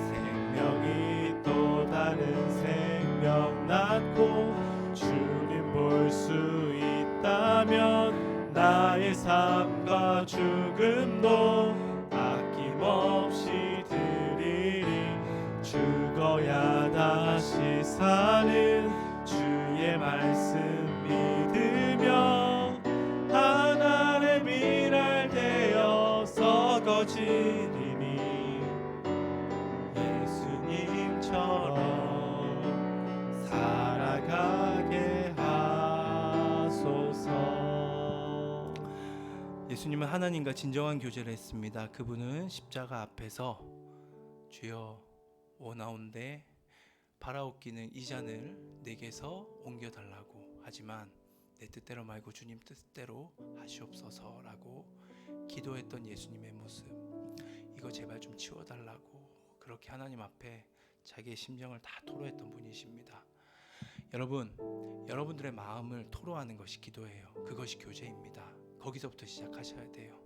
생명이 또 다른 생명 낳고 주님 볼 수 있다면 나의 삶과 죽음도 아낌없이 드리리. 죽어야 다시 사는 주의 말씀 믿으며 하늘의 미랄 되어 썩어지리니 예수님처럼 살아가게 하소서. 예수님은 하나님과 진정한 교제를 했습니다. 그분은 십자가 앞에서 주여 원하온대 바라옵기는 이 잔을 내게서 옮겨달라고 하지만 내 뜻대로 말고 주님 뜻대로 하시옵소서라고 기도했던 예수님의 모습, 이거 제발 좀 치워달라고 그렇게 하나님 앞에 자기의 심정을 다 토로했던 분이십니다. 여러분, 여러분들의 마음을 토로하는 것이 기도예요. 그것이 교제입니다. 거기서부터 시작하셔야 돼요.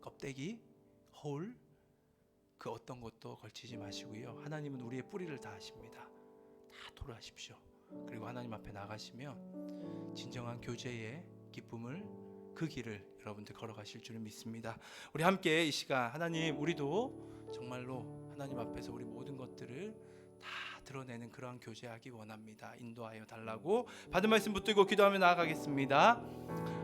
껍데기, 허울, 그 어떤 것도 걸치지 마시고요. 하나님은 우리의 뿌리를 다 아십니다. 다 토로하십시오. 그리고 하나님 앞에 나가시면 진정한 교제의 기쁨을, 그 길을 여러분들 걸어가실 줄을 믿습니다. 우리 함께 이 시간 하나님, 우리도 정말로 하나님 앞에서 우리 모든 것들을 다 드러내는 그러한 교제하기 원합니다. 인도하여 달라고 받은 말씀 붙들고 기도하며 나아가겠습니다.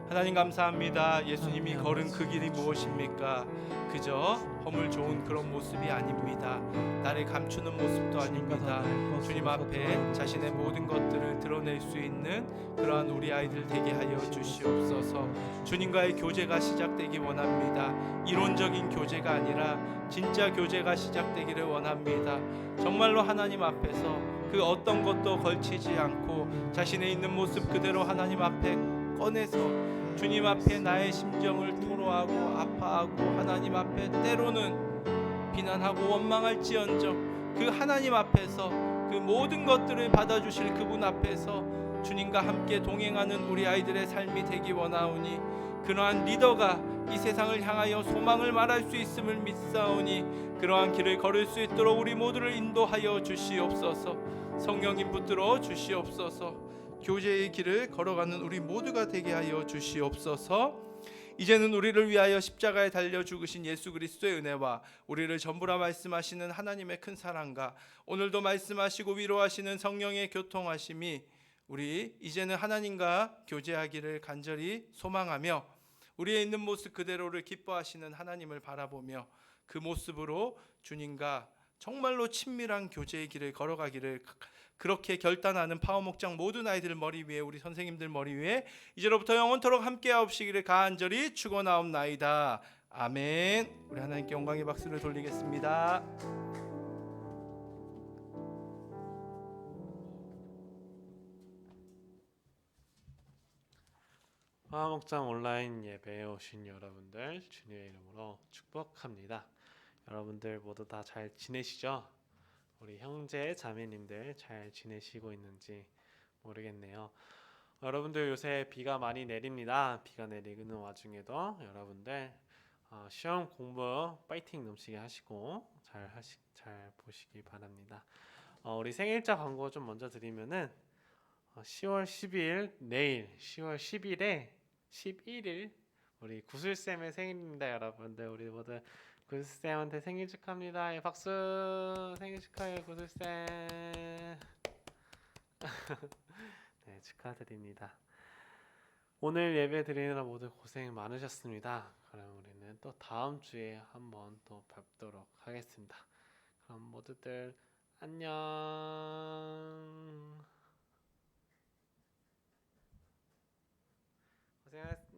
하나님 감사합니다. 예수님이 걸은 그 길이 무엇입니까? 그저 허물 좋은 그런 모습이 아닙니다. 나를 감추는 모습도 아닙니다. 주님 앞에 자신의 모든 것들을 드러낼 수 있는 그러한 우리 아이들 되게 하여 주시옵소서. 주님과의 교제가 시작되기 원합니다. 이론적인 교제가 아니라 진짜 교제가 시작되기를 원합니다. 정말로 하나님 앞에서 그 어떤 것도 걸치지 않고 자신의 있는 모습 그대로 하나님 앞에 꺼내서 주님 앞에 나의 심정을 토로하고 아파하고 하나님 앞에 때로는 비난하고 원망할지언정 그 하나님 앞에서 그 모든 것들을 받아주실 그분 앞에서 주님과 함께 동행하는 우리 아이들의 삶이 되기 원하오니, 그러한 리더가 이 세상을 향하여 소망을 말할 수 있음을 믿사오니 그러한 길을 걸을 수 있도록 우리 모두를 인도하여 주시옵소서. 성령님 붙들어 주시옵소서. 교제의 길을 걸어가는 우리 모두가 되게 하여 주시옵소서. 이제는 우리를 위하여 십자가에 달려 죽으신 예수 그리스도의 은혜와 우리를 전부라 말씀하시는 하나님의 큰 사랑과 오늘도 말씀하시고 위로하시는 성령의 교통하심이 우리 이제는 하나님과 교제하기를 간절히 소망하며 우리의 있는 모습 그대로를 기뻐하시는 하나님을 바라보며 그 모습으로 주님과 정말로 친밀한 교제의 길을 걸어가기를 그렇게 결단하는 파워목장 모든 아이들 머리 위에 우리 선생님들 머리 위에 이제로부터 영원토록 함께하옵시기를 간절히 축원하옵나이다. 아멘. 우리 하나님께 영광의 박수를 돌리겠습니다. 화목장 온라인 예배에 오신 여러분들 주님의 이름으로 축복합니다. 여러분들 모두 다 잘 지내시죠? 우리 형제 자매님들 잘 지내시고 있는지 모르겠네요. 여러분들 요새 비가 많이 내립니다. 비가 내리는 와중에도 여러분들 시험 공부 파이팅 넘치게 하시고 잘 보시기 바랍니다. 우리 생일자 광고 좀 먼저 드리면은 10월 10일 내일 10월 11일 우리 구슬쌤의 생일입니다. 여러분들 우리 모두 구슬쌤한테 생일 축하합니다. 예, 박수. 생일 축하해요 구슬쌤. 네, 축하드립니다. 오늘 예배 드리느라 모두 고생 많으셨습니다. 그럼 우리는 또 다음 주에 한번 또 뵙도록 하겠습니다. 그럼 모두들 안녕. 고생하셨습니다.